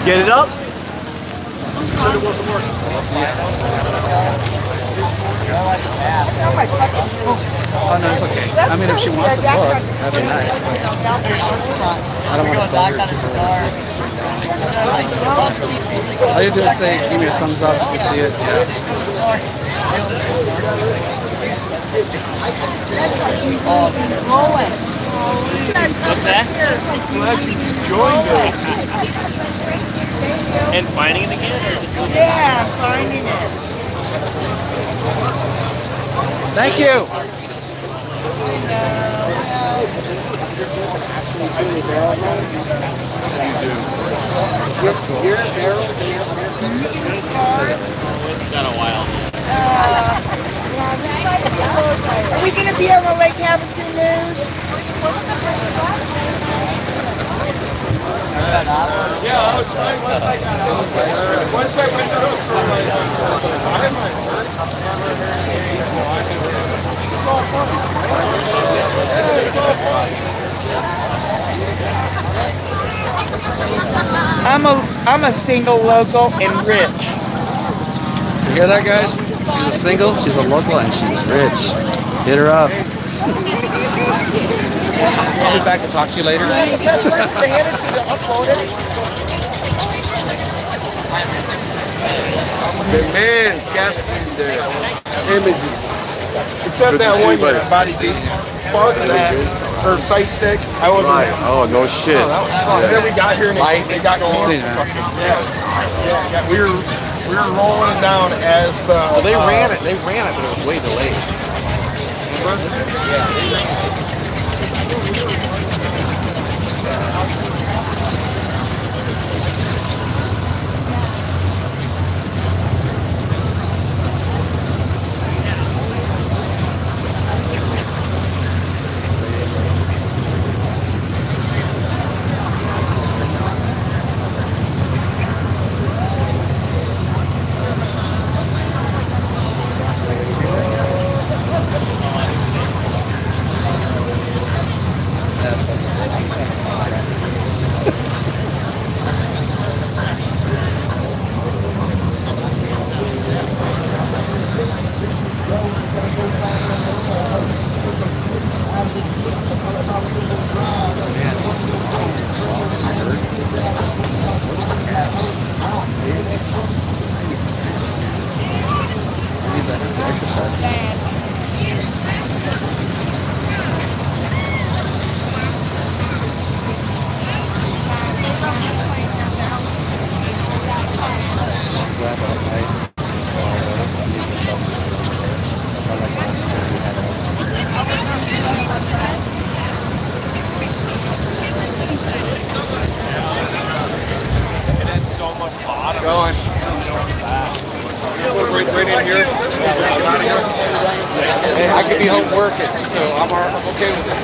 Get it up. Said it wasn't working. Oh no, it's okay. I mean, if she wants to book, that'd be nice. I don't want to bug her too much. All you do is say, give me a thumbs up if you see it. Yeah. What's that? I'm glad you joined us. And finding it again? Yeah, I'm finding it. Thank you. That's cool. Got a while. Are we going to be on the Lake Havasu News? Yeah, I was fine once I got out. Once I went out for my it's all fun. It's all fun. I'm a single local and rich. You hear that, guys? She's a single, she's a local, and she's rich. Hit her up. I'll be back to talk to you later. The man gets in the images. Except that one year, Body Beach. Fuck that. Or Site 6. I wasn't there. Oh, no shit. And then we got here and they got going. Yeah. We were rolling it down as the. Well, they ran it, but it was way delayed. Going. Right in here. And I could be home working, so I'm okay with it.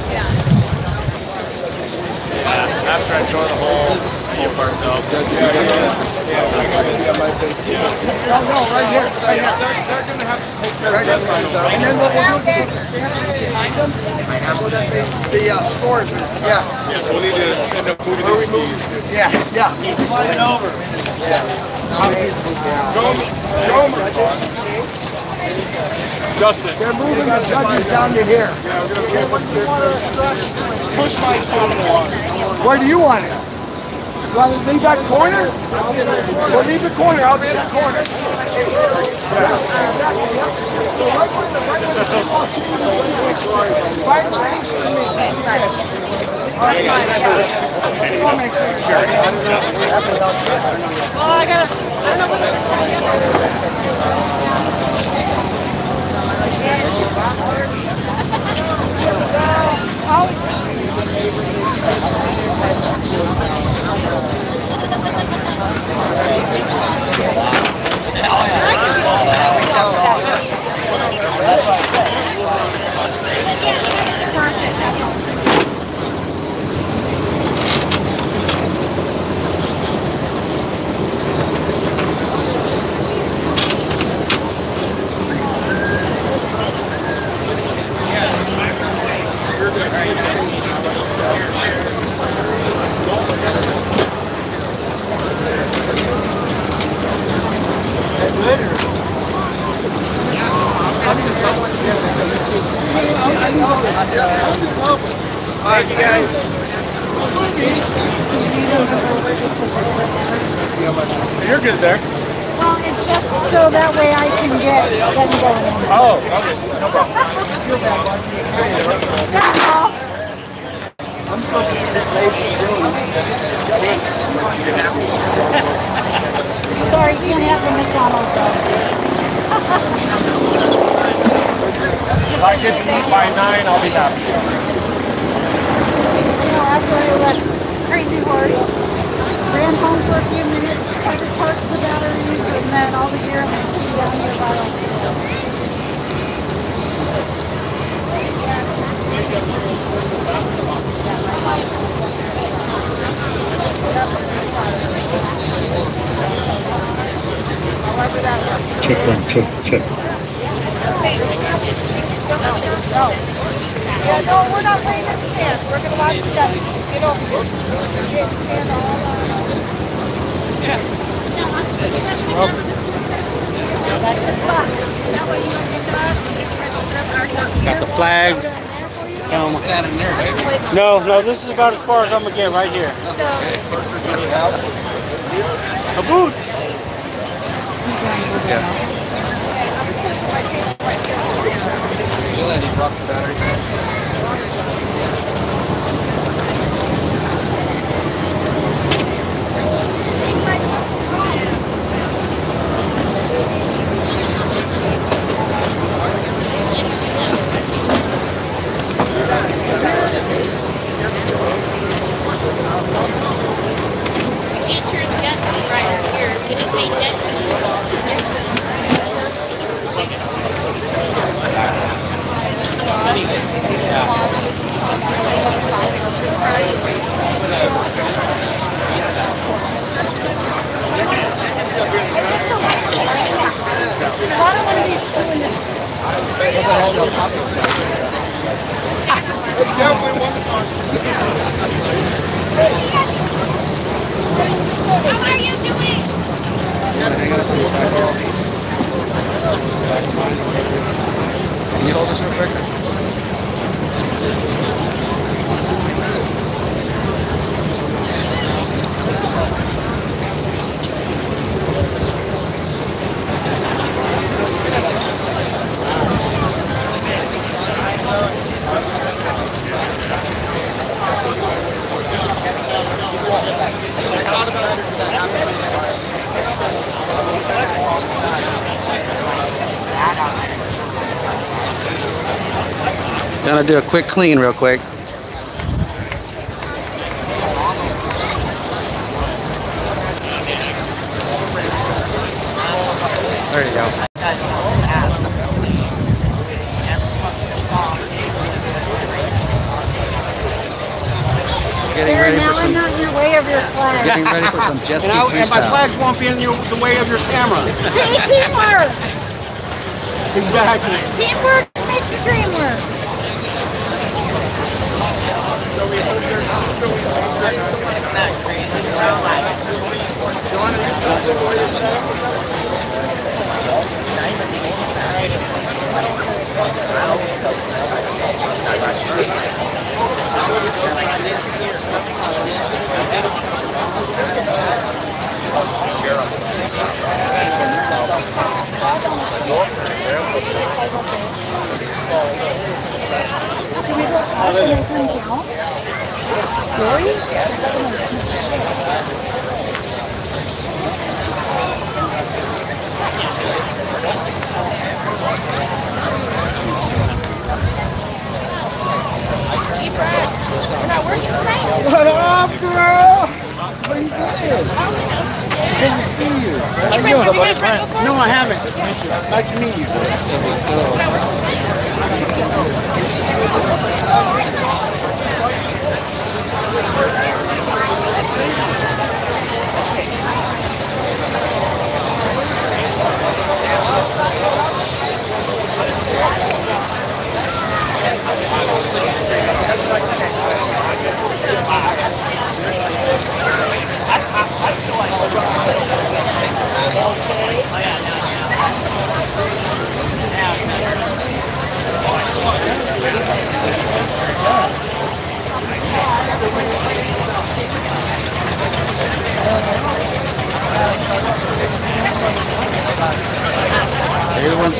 Yeah, after I join the whole school part though. Right here. They're going to have to take care of this. And then what we'll do is behind them so that the scores. Yeah, so we need to end up moving these skis. Yeah. Slide it over. Justin. They're moving the judges down to here. Okay, what do you want to push my phone? Where do you want it? You want to leave that corner? Well, leave the corner. I'll be in the corner. Thank you guys. You're good there. Well, it's just so that way I can get them going. Oh, okay. No problem. That's all. I'm supposed to be this late Sorry, you can't have the McDonald's though. If I get to eat by 9, I'll be happy. You know, that's why I let Crazy Horse ran home for a few minutes, tried to charge the batteries, and then all the gear, and then came down here by like Check one, check. Yeah, no, we're not playing in the sand. We're going to watch the Dutch. Get over here. Get sand all around. That's the spot. That way you don't get the Got the flags. No, this is about as far as I'm going to get right here. A boot. Feel that he brought the battery back. Can you hold this real quick? Gonna do a quick clean real quick. There you go. Getting ready for some. not in your way of your flag. Getting ready for some jet ski And my freestyle. flags won't be in the way of your camera. Teamwork! Exactly. Teamwork makes the dream work. What up, girl? What are you doing? Good to see you. How you doing? No, I haven't. Nice to meet you.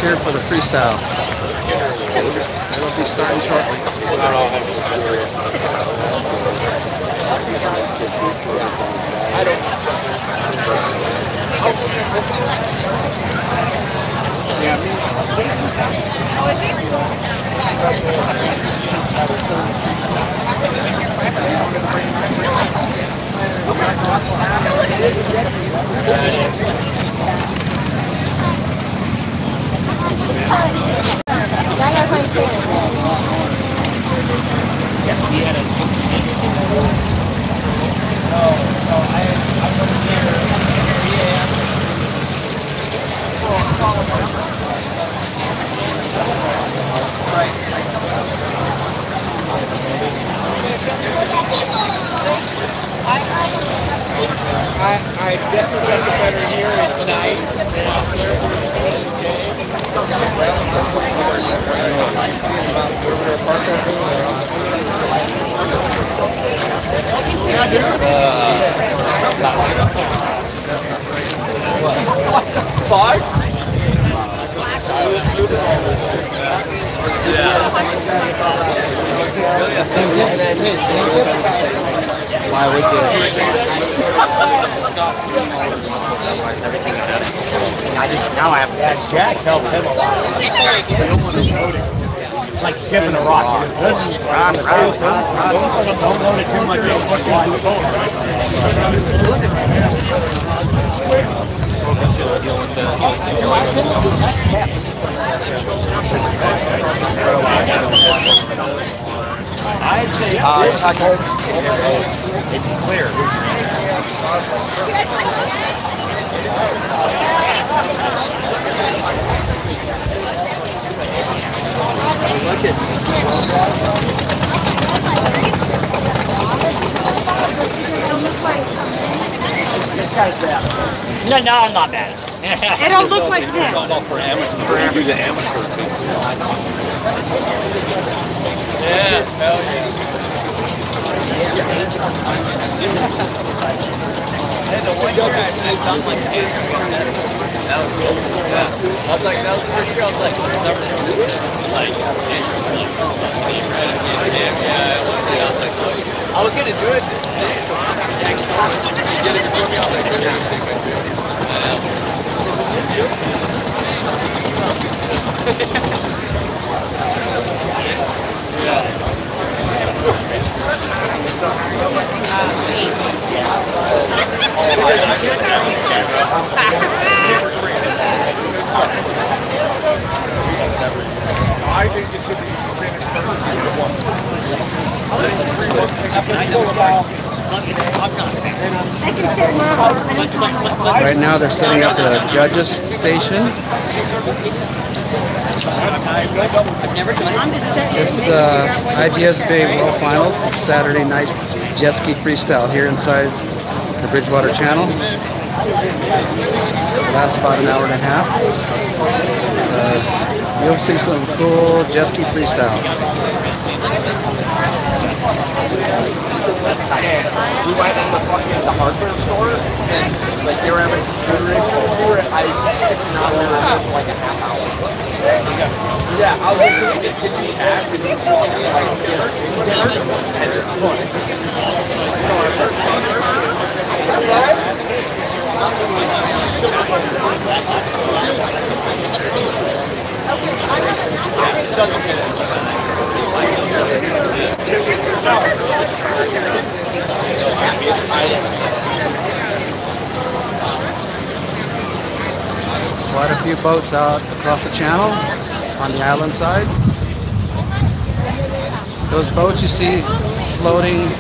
cheer for the freestyle. It'll be starting shortly. I definitely got the better hearing tonight than out there. What the fuck? Why would you? Now I have to. Jack tells him a lot. It's like skipping a rock. Don't load it too much. You'll put you on the boat. I'd say it's clear. No, I'm not bad. It'll look like this. For amateur, do the amateur thing. Yeah, hell yeah. Hey, the one year I done like 8 years. That was cool. Yeah. I was like, that was the first year I was like, never like, I was gonna do it. You get it before me, I was like, I think it should be finished first. Right now they're setting up the judges station. It's the IJSBA World Finals. It's Saturday night jet ski freestyle here inside the Bridgewater Channel. Lasts about an hour and a half. You'll see some cool jet ski freestyle. We went in the fucking hardware store and like they were having computer issues. We were I sitting out there for like a half hour. Yeah, I was like, just give me ads and Quite a few boats out across the channel on the island side. Those boats you see floating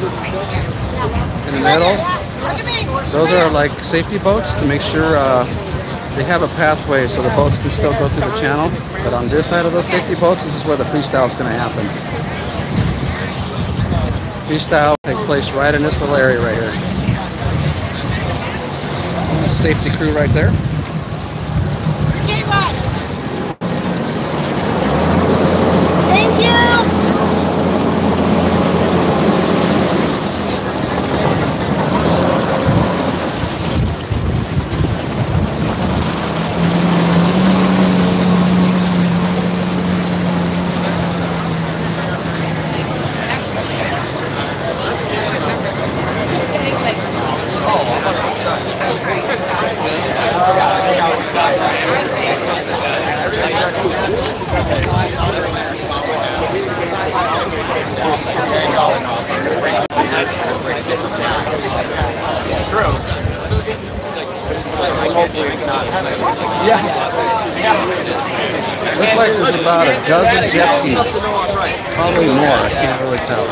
in the middle, those are like safety boats to make sure they have a pathway so the boats can still go through the channel. But on this side of those safety boats, this is where the freestyle is going to happen. Freestyle will take place right in this little area right here. Safety crew right there. Thank you. Hopefully it's not. Looks like there's about a dozen jet skis. Probably more, I can't really tell.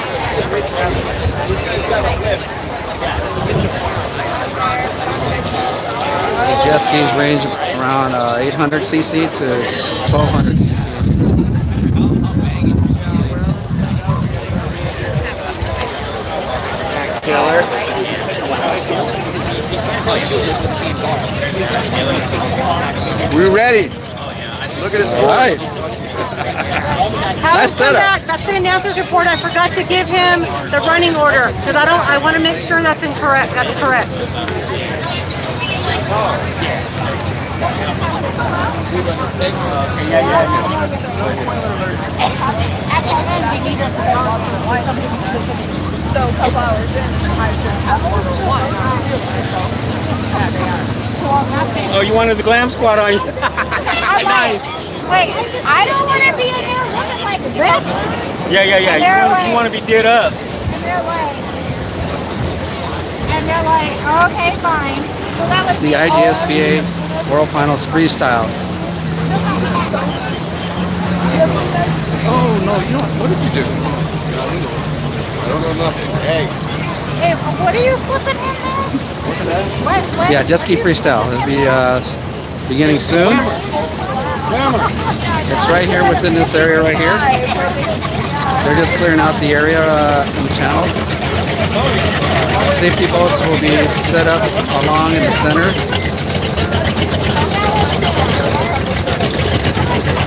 The jet skis range around 800 cc to 1200 cc. Killer. We're ready. Look at this. All right. Nice setup. That's the announcer's report. I forgot to give him the running order because I want to make sure that's incorrect. That's correct. So a couple hours in, I should have order one. Oh, you wanted the glam squad on you? Nice. Wait, I don't want to be in there looking like this. Yeah. You want to be did up. And they're like, okay, fine. So that was It's the IJSBA World Finals Freestyle. Oh no, you don't. What did you do? I don't know nothing. Hey. Hey, what are you slipping in there? What? Yeah, jet ski freestyle. It'll be beginning soon. It's right here within this area right here. They're just clearing out the area in the channel. Safety boats will be set up along in the center.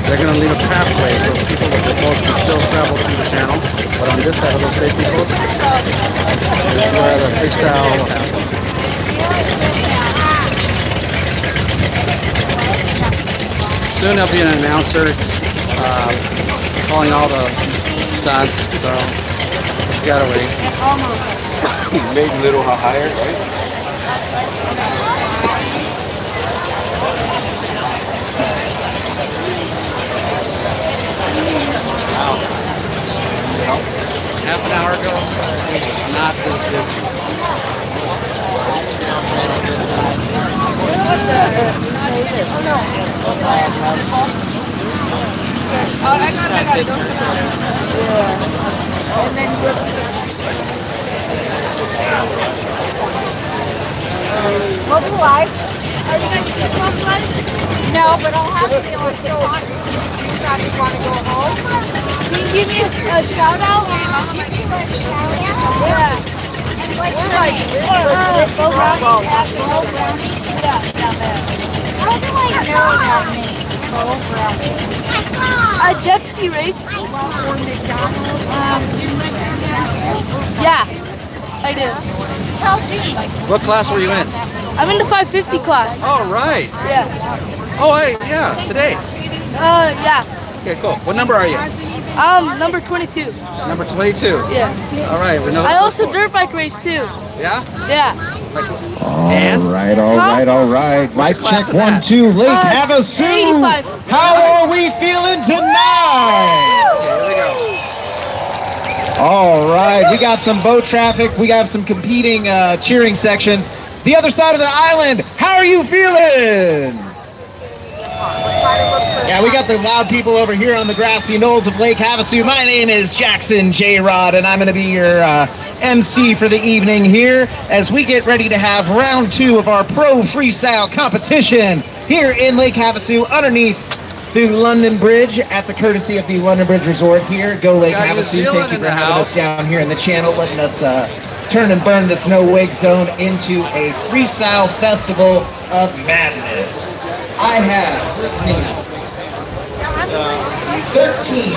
They're going to leave a pathway so people with their boats can still travel through the channel. But on this side of those safety boats is where the freestyle will happen. Soon there'll be an announcer calling all the stunts, so just gotta wait. Maybe a little higher, right? Half an hour ago, it was not this busy. I got And then we'll be live. Are you guys going to go live? No, but I'll have to be on TikTok. You guys want to go home? Can you give me a shout out? Yeah. And what's your name? Go Brownie. Yeah, down there. How do I know that name? Go Brownie. A jet ski race. Yeah, I do. Tell G. What class were you in? I'm in the 550 class. Oh, right. Yeah. Oh, hey, yeah, today. Yeah. Okay, cool. What number are you? Number 22. Number 22. Yeah. All right. We know. I also dirt bike race too. Yeah? Yeah. And? All right. Mic class check is that? 1, 2. Lake Havasu. 85. How are we feeling tonight? Okay, here we go. All right. We got some boat traffic. We got some competing cheering sections. The other side of the island. How are you feeling? Yeah, we got the loud people over here on the grassy knolls of Lake Havasu. My name is Jackson J. Rod, and I'm going to be your MC for the evening here as we get ready to have round 2 of our pro freestyle competition here in Lake Havasu underneath the London Bridge at the courtesy of the London Bridge Resort here. Go Lake Havasu. Thank you for having us down here in the channel, letting us turn and burn this no wake zone into a freestyle festival of madness. I have with me 13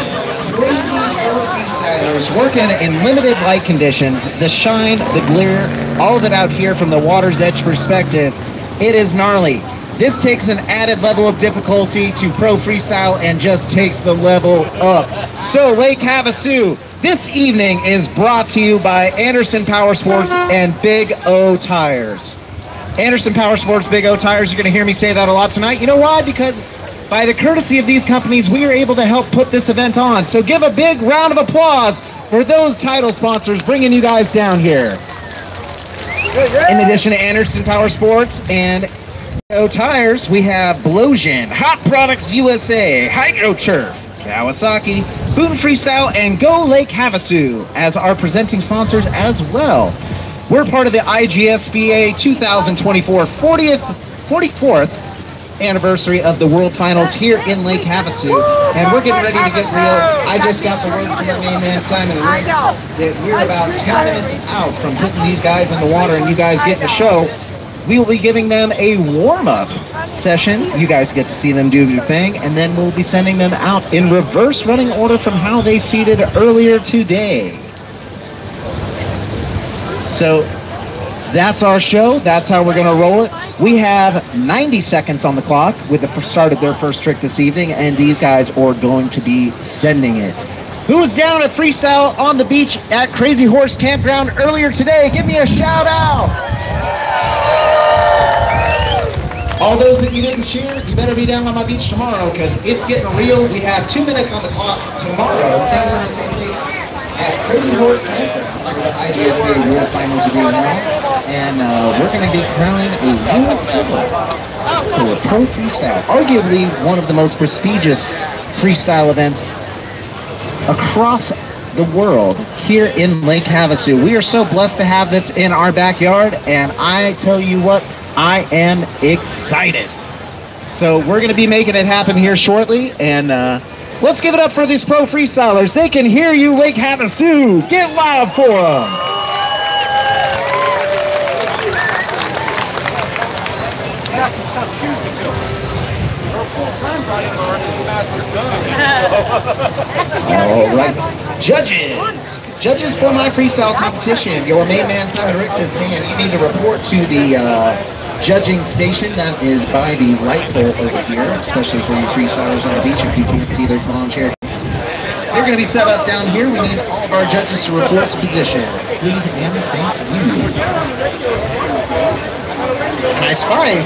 crazy freestylers working in limited light conditions. The shine, the glare, all of it out here from the water's edge perspective. It is gnarly. This takes an added level of difficulty to pro freestyle and just takes the level up. So Lake Havasu, this evening is brought to you by Anderson Power Sports and Big O Tires. Anderson Power Sports, Big O Tires, you're going to hear me say that a lot tonight. You know why? Because by the courtesy of these companies, we are able to help put this event on. So give a big round of applause for those title sponsors bringing you guys down here. In addition to Anderson Power Sports and tires, we have Blosian, Hot Products USA, Hydro Turf, Kawasaki, Boom Freestyle, and Go Lake Havasu as our presenting sponsors as well. We're part of the IJSBA 2024 44th anniversary of the World Finals here in Lake Havasu, and we're getting ready to get real. I just got the word from my main man Simon Riggs that we're about 10 minutes out from putting these guys in the water and you guys get in the show. We will be giving them a warm-up session. You guys get to see them do their thing, and then we'll be sending them out in reverse running order from how they seeded earlier today. So that's our show. That's how we're going to roll it. We have 90 seconds on the clock with the start of their first trick this evening, and these guys are going to be sending it. Who was down at Freestyle on the beach at Crazy Horse Campground earlier today? Give me a shout out. All those that you didn't cheer, you better be down on my beach tomorrow because it's getting real. We have 2 minutes on the clock tomorrow, same time, same place, at Crazy Horse Campground for the IJSBA World Finals are being held. And we're going to be crowning a world title for Pro Freestyle, arguably one of the most prestigious freestyle events across the world here in Lake Havasu. We are so blessed to have this in our backyard, and I tell you what, I am excited. So we're going to be making it happen here shortly, and let's give it up for these pro freestylers. They can hear you, Lake Havasu. Get loud for them. All right, judges for my freestyle competition. Your main man Simon Riggs is saying you need to report to the judging station that is by the light pole over here, especially for you freestylers on the beach if you can't see their lawn chair. They're going to be set up down here. We need all of our judges to report to positions. Please and thank you. And I spy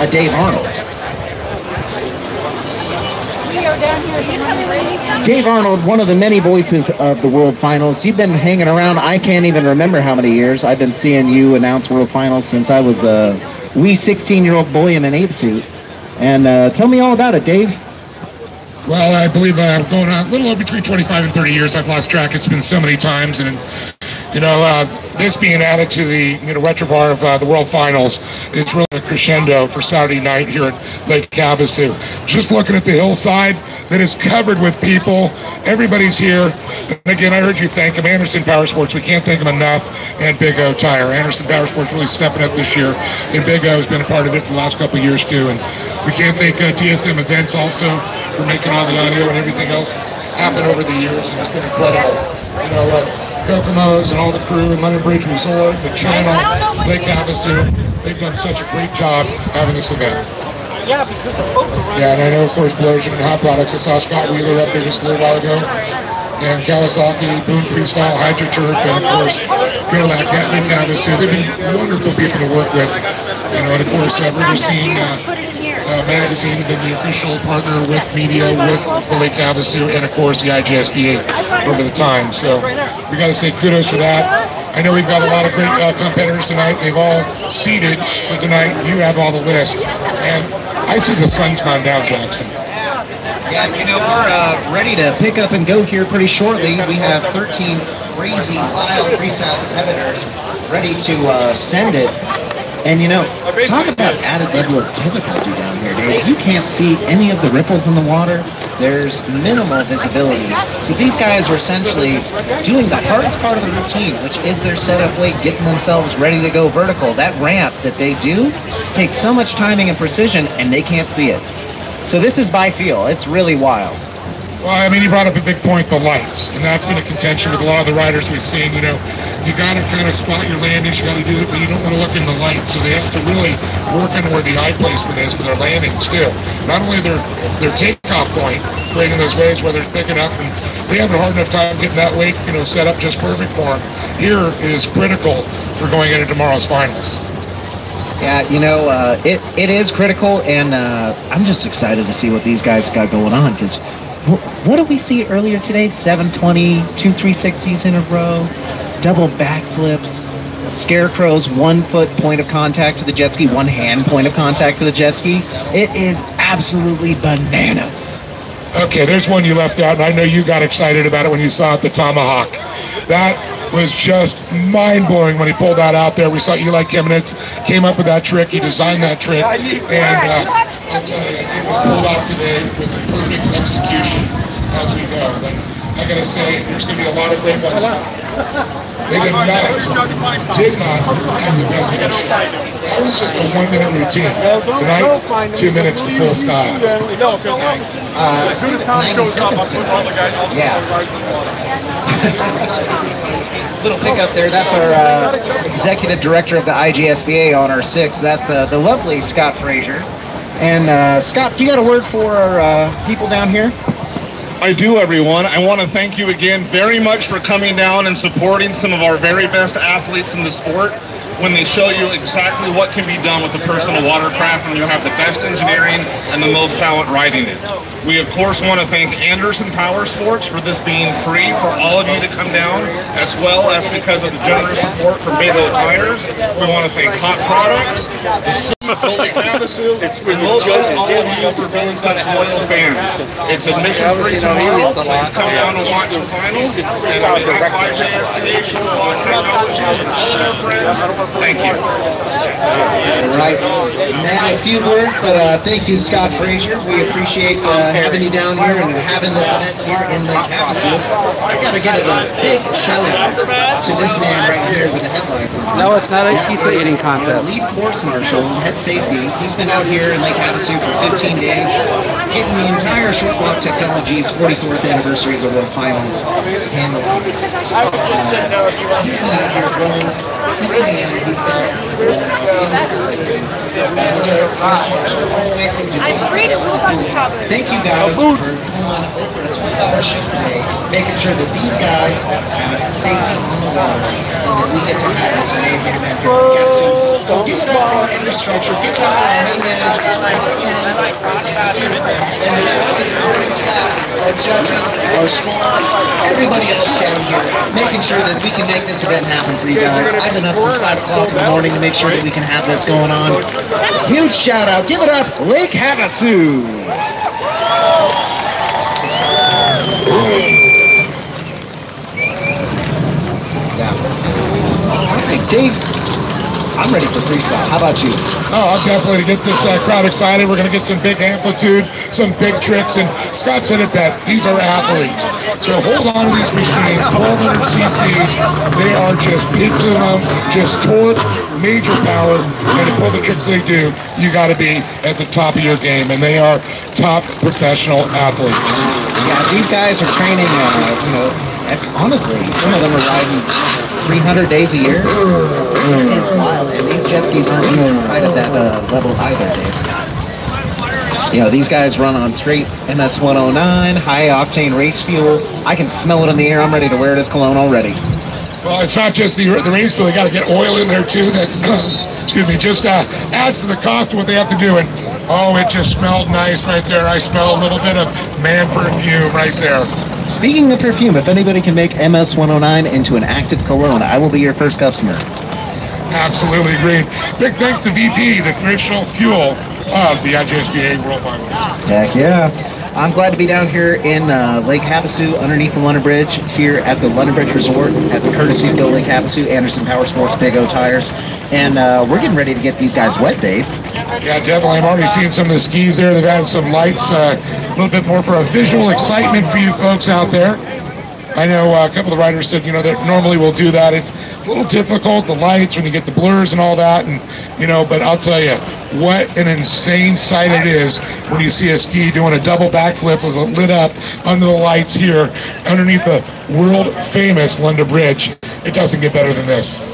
a Dave Arnold. Dave Arnold, one of the many voices of the World Finals. You've been hanging around, I can't even remember how many years. I've been seeing you announce World Finals since I was a wee 16-year-old boy in an ape suit. And tell me all about it, Dave. Well, I believe I'm going on a little over between 25 and 30 years. I've lost track. It's been so many times. And, you know, this being added to the repertoire of the World Finals, it's really a crescendo for Saturday night here at Lake Havasu. Just looking at the hillside that is covered with people. Everybody's here. And again, I heard you thank them. Anderson Power Sports, we can't thank them enough. And Big O Tire. Anderson Power Sports really stepping up this year. And Big O has been a part of it for the last couple of years too. And we can't thank TSM Events also for making all the audio and everything else happen over the years. And it's been incredible. You know, Kokomo's and all the crew and London Bridge Resort, the channel, Lake Havasu, they've done such a great job having this event. Yeah, because of both. Yeah, and I know, of course, Blosian and Hot Products. I saw Scott Wheeler up there just a little while ago. And Kawasaki, Boom Freestyle, Hydro Turf, and of course, Go Lake Havasu. They've been wonderful people to work with. You know, and of course, we're just seeing magazine have been the official partner with media with the Lake Havasu and of course the IJSBA over the time. So we got to say kudos for that. I know we've got a lot of great competitors tonight. They've all seeded for tonight. You have all the list. And I see the sun's gone down, Jackson. Yeah, you know, we're ready to pick up and go here pretty shortly. We have 13 crazy, wild freestyle competitors ready to send it. And you know, talk about added level of difficulty down here, Dave. You can't see any of the ripples in the water. There's minimal visibility. So these guys are essentially doing the hardest part of the routine, which is their setup weight, getting themselves ready to go vertical. That ramp that they do takes so much timing and precision, and they can't see it. So this is by feel. It's really wild. Well, I mean, you brought up a big point, the lights, and that's been a contention with a lot of the riders we've seen. You know, you got to kind of spot your landings, you got to do it, but you don't want to look in the lights, so they have to really work on where the eye placement is for their landings too. Not only their takeoff point, creating those waves where they're picking up, and they have a hard enough time getting that weight, you know, set up just perfect for them. Here is critical for going into tomorrow's finals. Yeah, you know, it is critical, and I'm just excited to see what these guys got going on, because what did we see earlier today? 720, 2 360s in a row, double backflips, Scarecrow's 1 foot point of contact to the jet ski, 1 hand point of contact to the jet ski. It is absolutely bananas. Okay, there's one you left out, and I know you got excited about it when you saw it, the Tomahawk. That was just mind-blowing when he pulled that out there. We saw Eli Kamenetz came up with that trick. He designed that trick, and I'll tell you, it was pulled off today with perfect execution as we go. But I gotta say, there's gonna be a lot of great ones. They did not have the best trick shot. That was just a 1 minute routine. Tonight, 2 minutes to full style. It's 90 seconds tonight. Yeah. Little pickup there. That's our executive director of the IJSBA on our 6. That's the lovely Scott Frazier. And Scott, you got a word for our people down here? I do, everyone. I want to thank you again very much for coming down and supporting some of our very best athletes in the sport when they show you exactly what can be done with a personal watercraft when you have the best engineering and the most talent riding it. We, of course, want to thank Anderson Power Sports for this being free for all of you to come down, as well as because of the generous support from Big O Tires. We want to thank Hot Products, the Havasu, and most of all of you for being such loyal fans. It's admission free tomorrow. Please come down and watch the finals. And thank IJSBA, Showblock Technologies, and all their friends. Thank you. Right. Man, a few words, but thank you, Scott Frazier. We appreciate having you down here and having this event here in Lake Havasu. I got to give a big shout out to this man right here with the headlights on. No, it's not a pizza eating contest. Lead course marshal, head safety. He's been out here in Lake Havasu for 15 days, getting the entire Short Block Technologies 44th anniversary of the World Finals handled. He's been out here running 6 a.m. He's been down at the House in Wisconsin. Another course marshal all the way from Dubai. Thank you guys for pulling over a 12-hour shift today, making sure that these guys have safety on the water and that we get to have this amazing event here in Havasu. So give it up for our infrastructure, give it up for our main manager, John Young, and the rest of the supporting staff, our judges, our scorers, everybody else down here, making sure that we can make this event happen for you guys. I've been up since 5 o'clock in the morning to make sure that we can have this going on. Huge shout out, give it up, Lake Havasu! All right, Dave. I'm ready for freestyle. How about you? Oh, I'm definitely to get this crowd excited. We're going to get some big amplitude, some big tricks, and Scott said it that these are athletes. So hold on to these machines, 1200 cc's. They are just big to them, just torque, major power, and to pull the tricks they do, you got to be at the top of your game, and they are top professional athletes. Yeah, these guys are training, honestly, some of them are riding 300 days a year. It is wild, and these jet skis aren't even quite at that level either, Dave. You know, these guys run on straight MS-109, high-octane race fuel. I can smell it in the air. I'm ready to wear this cologne already. Well, it's not just the race fuel. They got to get oil in there, too. That, excuse me, just adds to the cost of what they have to do. And, oh, it just smelled nice right there. I smell a little bit of man perfume right there. Speaking of perfume, if anybody can make MS-109 into an active cologne, I will be your first customer. Absolutely agreed. Big thanks to VP, the official fuel of the IJSBA World Finals. Heck yeah. I'm glad to be down here in Lake Havasu underneath the London Bridge here at the London Bridge Resort at the courtesy of Lake Havasu, Anderson Power Sports, Big O Tires. And we're getting ready to get these guys wet, Dave. Yeah, definitely. I'm already seeing some of the skis there. They've added some lights, a little bit more for a visual excitement for you folks out there. I know a couple of the riders said, you know, that normally we'll do that. It's a little difficult, the lights, when you get the blurs and all that, and, you know, but I'll tell you, what an insane sight it is when you see a ski doing a double backflip with it lit up under the lights here underneath the world-famous London Bridge. It doesn't get better than this.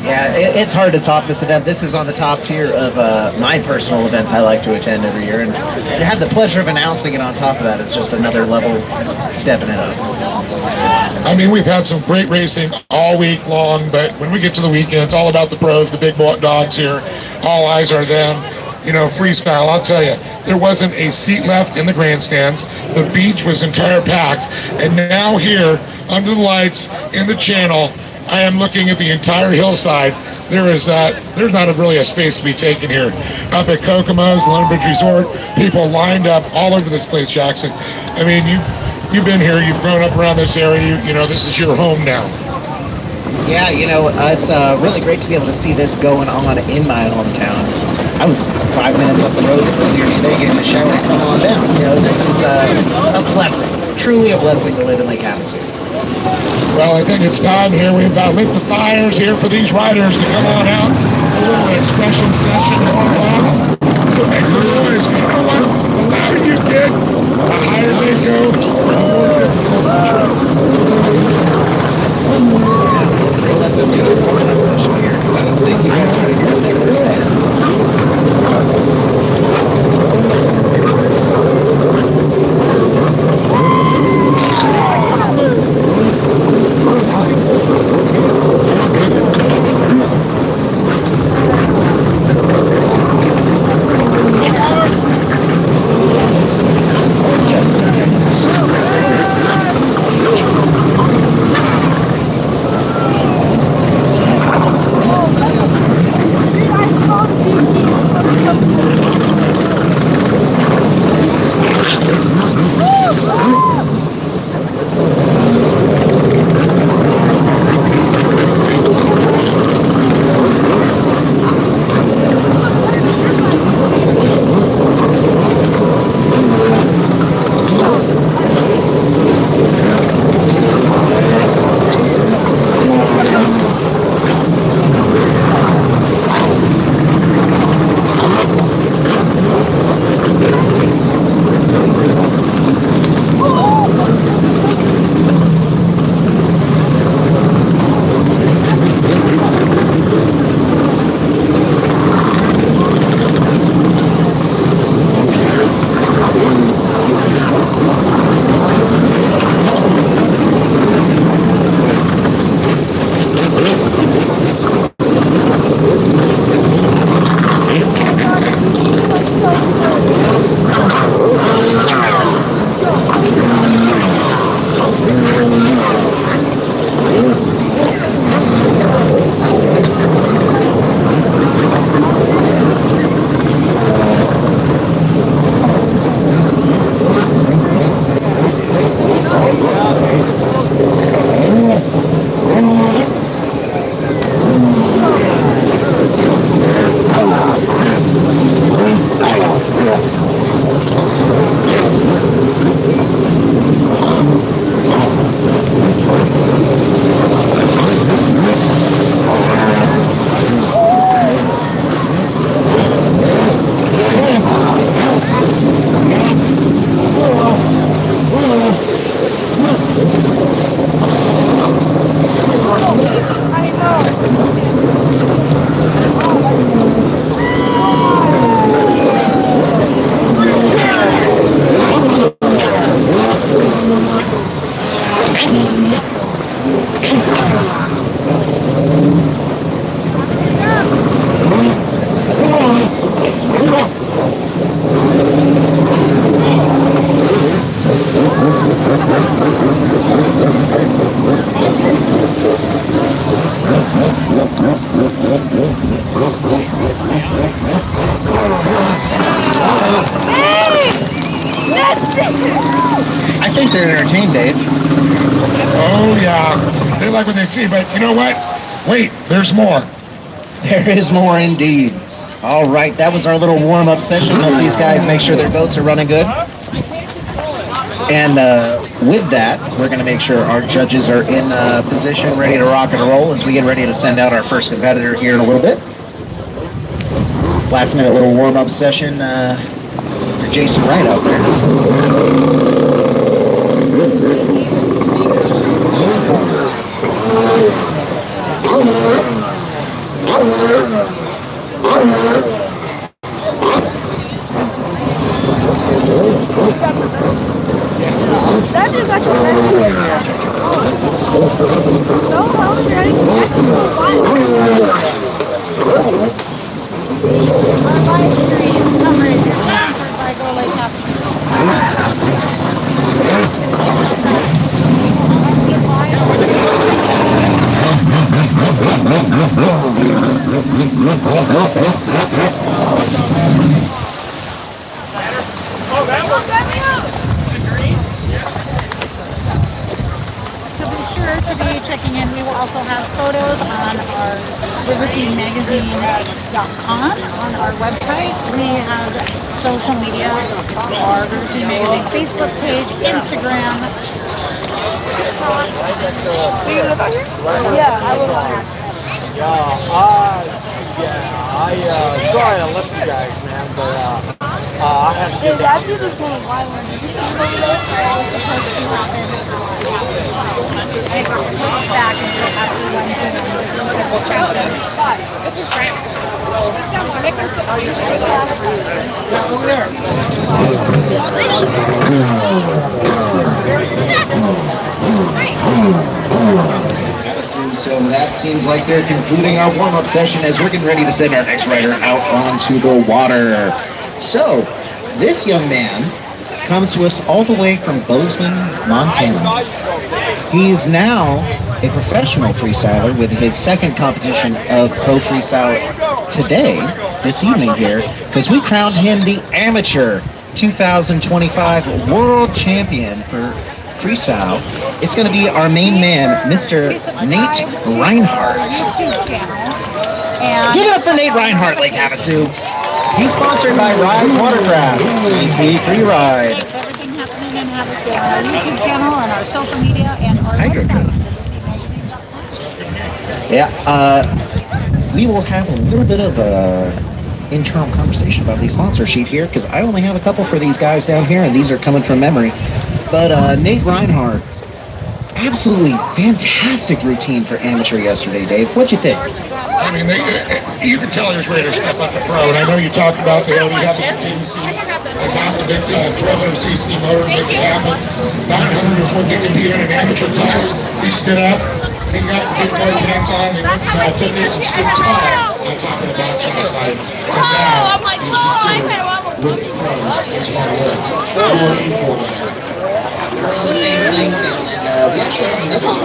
Yeah, it's hard to top this event. This is on the top tier of my personal events I like to attend every year. And to have the pleasure of announcing it on top of that, it's just another level stepping it up. I mean, we've had some great racing all week long, but when we get to the weekend, it's all about the pros, the big dogs here. All eyes are them. You know, freestyle, I'll tell you, there wasn't a seat left in the grandstands. The beach was entire packed. And now here, under the lights, in the channel, I am looking at the entire hillside. There's not really a space to be taken here. Up at Kokomo's, London Bridge Resort, people lined up all over this place, Jackson. I mean, you've been here, you've grown up around this area, you know, this is your home now. Yeah, you know, it's really great to be able to see this going on in my hometown. I was 5 minutes up the road earlier today getting a shower and come on down. You know, this is a blessing, truly a blessing to live in Lake Havasu. Well, I think it's time here. We've lit the fires here for these riders to come on out. A little expression session going on. So make some noise. You know what? The louder you get, the higher they go, the more difficult the tricks. We'll let them do a warm-up session here because I don't think you guys are going to hear what they're going to say. I think they're entertained, Dave. Oh, yeah. They like what they see, but you know what? Wait, there's more. There is more indeed. All right, that was our little warm-up session. Hope these guys make sure their boats are running good. And with that, we're going to make sure our judges are in position, ready to rock and roll as we get ready to send out our first competitor here in a little bit. Last minute little warm-up session for Jason Wright out there. That is like a live stream coverage if I go Lake Havasu. So be sure to be checking in. We will also have photos on our riverseamagazine.com on our website. We have social media, our Riverseam Magazine Facebook page, Instagram, TikTok. Do you live out here? Yeah, I live out here. Sorry I left you guys, man, but I have to Hey, that dude was going wild. Did you see him over there? I was supposed to happen. I got pushed back until after 1 p.m. This is great. Over there. So that seems like they're concluding our warm-up session as we're getting ready to send our next rider out onto the water. So this young man comes to us all the way from Bozeman, Montana. He's now a professional freestyler with his second competition of pro freestyle today, this evening here, because we crowned him the amateur 2025 world champion for freestyle. It's going to be our main man, Mr. Nate Reinhardt. Give it up for Nate Reinhardt, Lake Havasu. He's sponsored by Rise Watercraft, GC Free Ride. Everything happening in Havasu on our YouTube channel and our social media and our website. Yeah, we will have a little bit of a internal conversation about the sponsor sheet here because I only have a couple for these guys down here, and these are coming from memory. But Nate Reinhardt, absolutely fantastic routine for amateur yesterday, Dave. What'd you think? I mean, you can tell he was ready to step up to pro, and I know you talked about they already have the contingency about the big 1200cc motor to make it happen. 900 is what they compete in an amateur class. He stood up, he got the big boy pants on, he went from tickets and stood tall. I'm talking about class life. And now he's considered with the pros as one of more equal there. They're on the same playing field, and we actually have another one.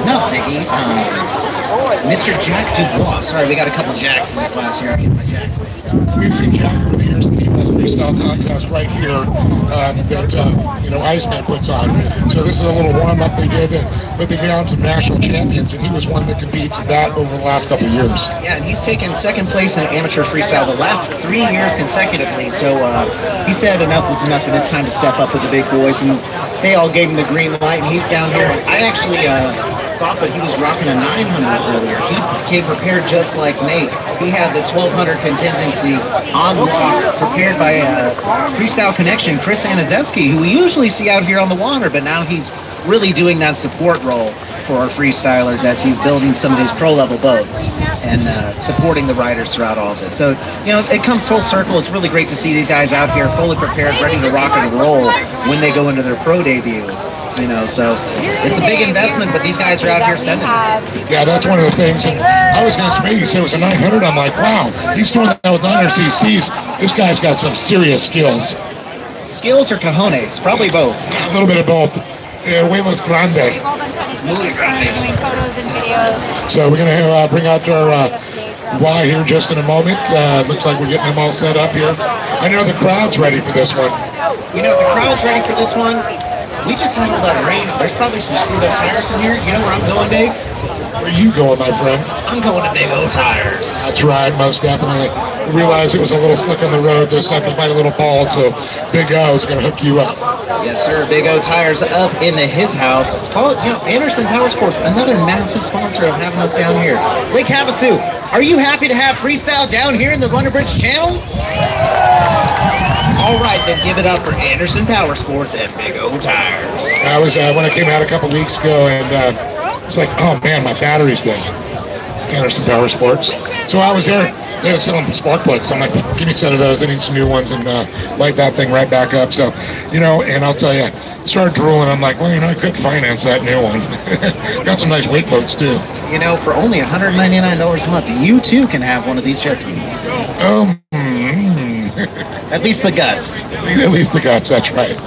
Not Ziggy. Mr. Jack Dubois. Sorry, we got a couple Jacks in the class here. I'm getting my Jacks mixed up. We've seen Jack over the years in the U.S. Freestyle contest right here that Iceman puts on. So this is a little warm-up they did, but they get on to national champions, and he was one that competes in that over the last couple of years. Yeah, and he's taken second place in amateur freestyle the last 3 years consecutively. So he said enough was enough, and it's time to step up with the big boys. And they all gave him the green light, and he's down here. I actually thought that he was rocking a 900 earlier. He came prepared just like Nate. He had the 1200 contingency on lock, prepared by Freestyle Connection, Chris Anazeski, who we usually see out here on the water, but now he's really doing that support role for our freestylers as he's building some of these pro-level boats and supporting the riders throughout all of this. So, you know, it comes full circle. It's really great to see these guys out here fully prepared, ready to rock and roll when they go into their pro debut. You know, so it's a big investment, but these guys are out here sending it. Yeah, that's one of the things. And I was going to say, you said it was a 900. I'm like, wow, he's doing that with 900 cc's. This guy's got some serious skills. Skills or cojones? Probably both. A little bit of both. Huevos grande. Muy grandes. So we're going to bring out our Y here just in a moment. Looks like we're getting them all set up here. I know the crowd's ready for this one. You know, the crowd's ready for this one. We just had all that rain. There's probably some screwed up tires in here. You know where I'm going, Dave? Where are you going, my friend? I'm going to Big O Tires. That's right, most definitely. We realized it was a little slick on the road. This sucker's might a little bald, so Big O is going to hook you up. Yes, sir. Big O Tires up in his house. Follow, you know, Anderson Power Sports, another massive sponsor of having us down here. Lake Havasu, are you happy to have freestyle down here in the Thunder Bridge Channel? All right, then give it up for Anderson Power Sports and Big O Tires. I was when I came out a couple weeks ago, and it's like, oh man, my battery's dead. Anderson Power Sports. So I was there. They had to sell them spark plugs. So I'm like, give me a set of those. I need some new ones, and light that thing right back up. So, you know, and I'll tell you, started drooling. I'm like, well, you know, I could finance that new one. Got some nice weight boats too. You know, for only $199 a month, you too can have one of these jet skis. Oh. At least the guts. At least the guts, that's right.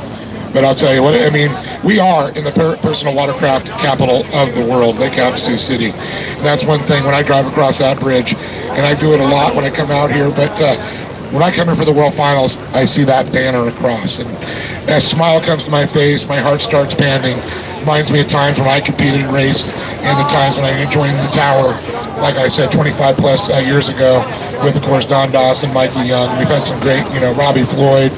But I'll tell you what, I mean, we are in the personal watercraft capital of the world, Lake Havasu City. And that's one thing when I drive across that bridge, and I do it a lot when I come out here, but when I come in for the World Finals, I see that banner across, and a smile comes to my face, my heart starts pounding. Reminds me of times when I competed and raced, and the times when I joined the tower, like I said, 25 plus years ago, with of course Don Dawson, Mikey Young. We've had some great, Robbie Floyd,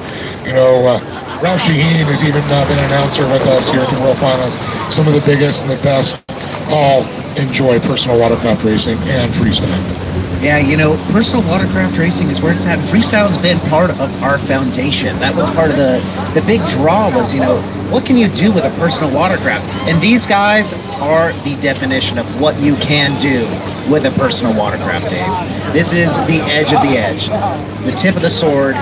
Ralph Shaheen has even been an announcer with us here at the World Finals. Some of the biggest and the best all enjoy personal watercraft racing and freestyle. Yeah, personal watercraft racing is where it's at. Freestyle's been part of our foundation. That was part of the big draw was, what can you do with a personal watercraft? And these guys are the definition of what you can do with a personal watercraft, Dave. This is the edge of the edge. The tip of the sword,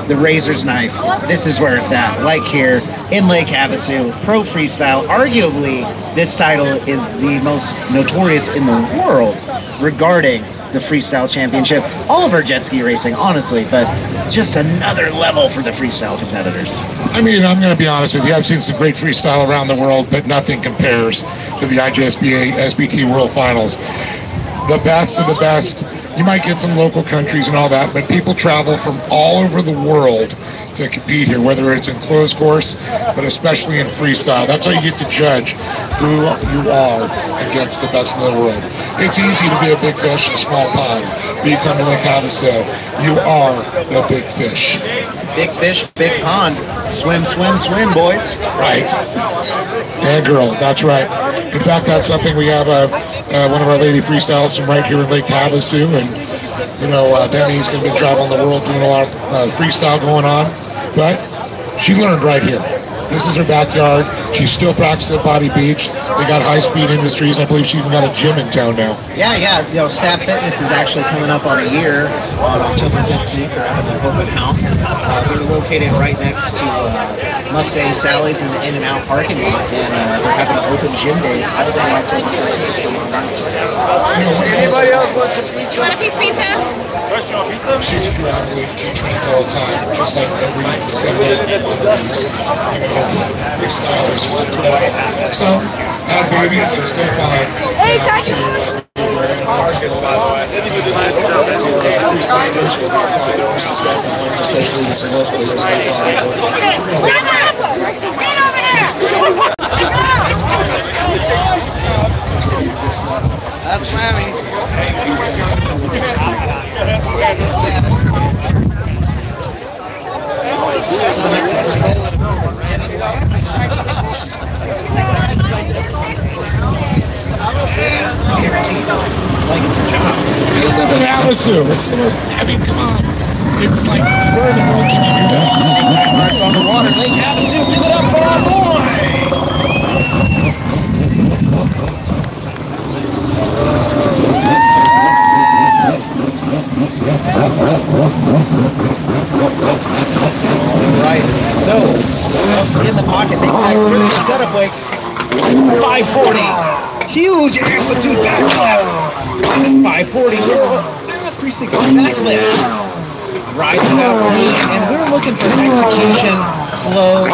the razor's knife. This is where it's at, like here in Lake Havasu. Pro Freestyle, arguably, this title is the most notorious in the world regarding the Freestyle Championship. All of our jet ski racing, honestly, but just another level for the freestyle competitors. I mean, I'm going to be honest with you. I've seen some great freestyle around the world, but nothing compares to the IJSBA SBT World Finals. The best of the best. You might get some local countries and all that, but people travel from all over the world to compete here, whether it's in closed course, but especially in freestyle. That's how you get to judge who you are against the best in the world. It's easy to be a big fish in a small pond, but you come to Lake Havasu, you are the big fish. Big fish, big pond. Swim, swim, swim, boys. Right. And girls, that's right. In fact, that's something we have one of our lady freestyles from right here in Lake Havasu, and Demi's going to be traveling the world doing a lot of freestyle going on, but she learned right here. This is her backyard. She's still practicing at Body Beach. They got High Speed Industries. I believe she even got a gym in town now. Yeah. Stab Fitness is actually coming up on a year on October 15th. They're having an open house. They're located right next to Mustang Sally's in the In-N-Out parking lot, and they're having an open gym day all day October 15th. Anybody else want some pizza? Want a piece of pizza? She's a true athlete. She trains all the time, just like every single one of these freestylers. It's incredible. Some have babies and still fine. Freestylers with their fathers and stuff, and especially the single players That's Mammy. In Havasu, it's the most, come on. It's like, where in the world can you do that? Mars on the water, Lake Havasu, give it up for our boy! Alright, so, in the pocket, big setup wake, 540, huge amplitude backflip, 540, 360 backflip. Rides it out clean, and we're looking for execution, flow,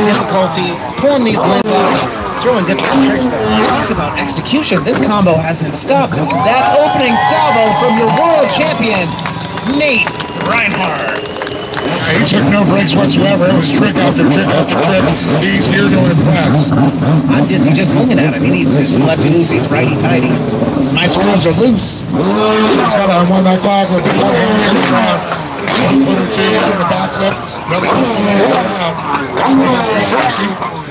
difficulty, pulling these limbs out, throwing difficult tricks. But talk about execution, this combo hasn't stopped. That opening salvo from your world champion, Nate Reinhardt. He took no breaks whatsoever. It was trick after trick after trick. He's here to impress. I'm dizzy just looking at him. He needs to do some lefty-loosies, righty-tighties. My screws are loose. He's got to unwind that clock with one hand in the ground. 1 foot or two for the backflip. Another 1 foot around. 360.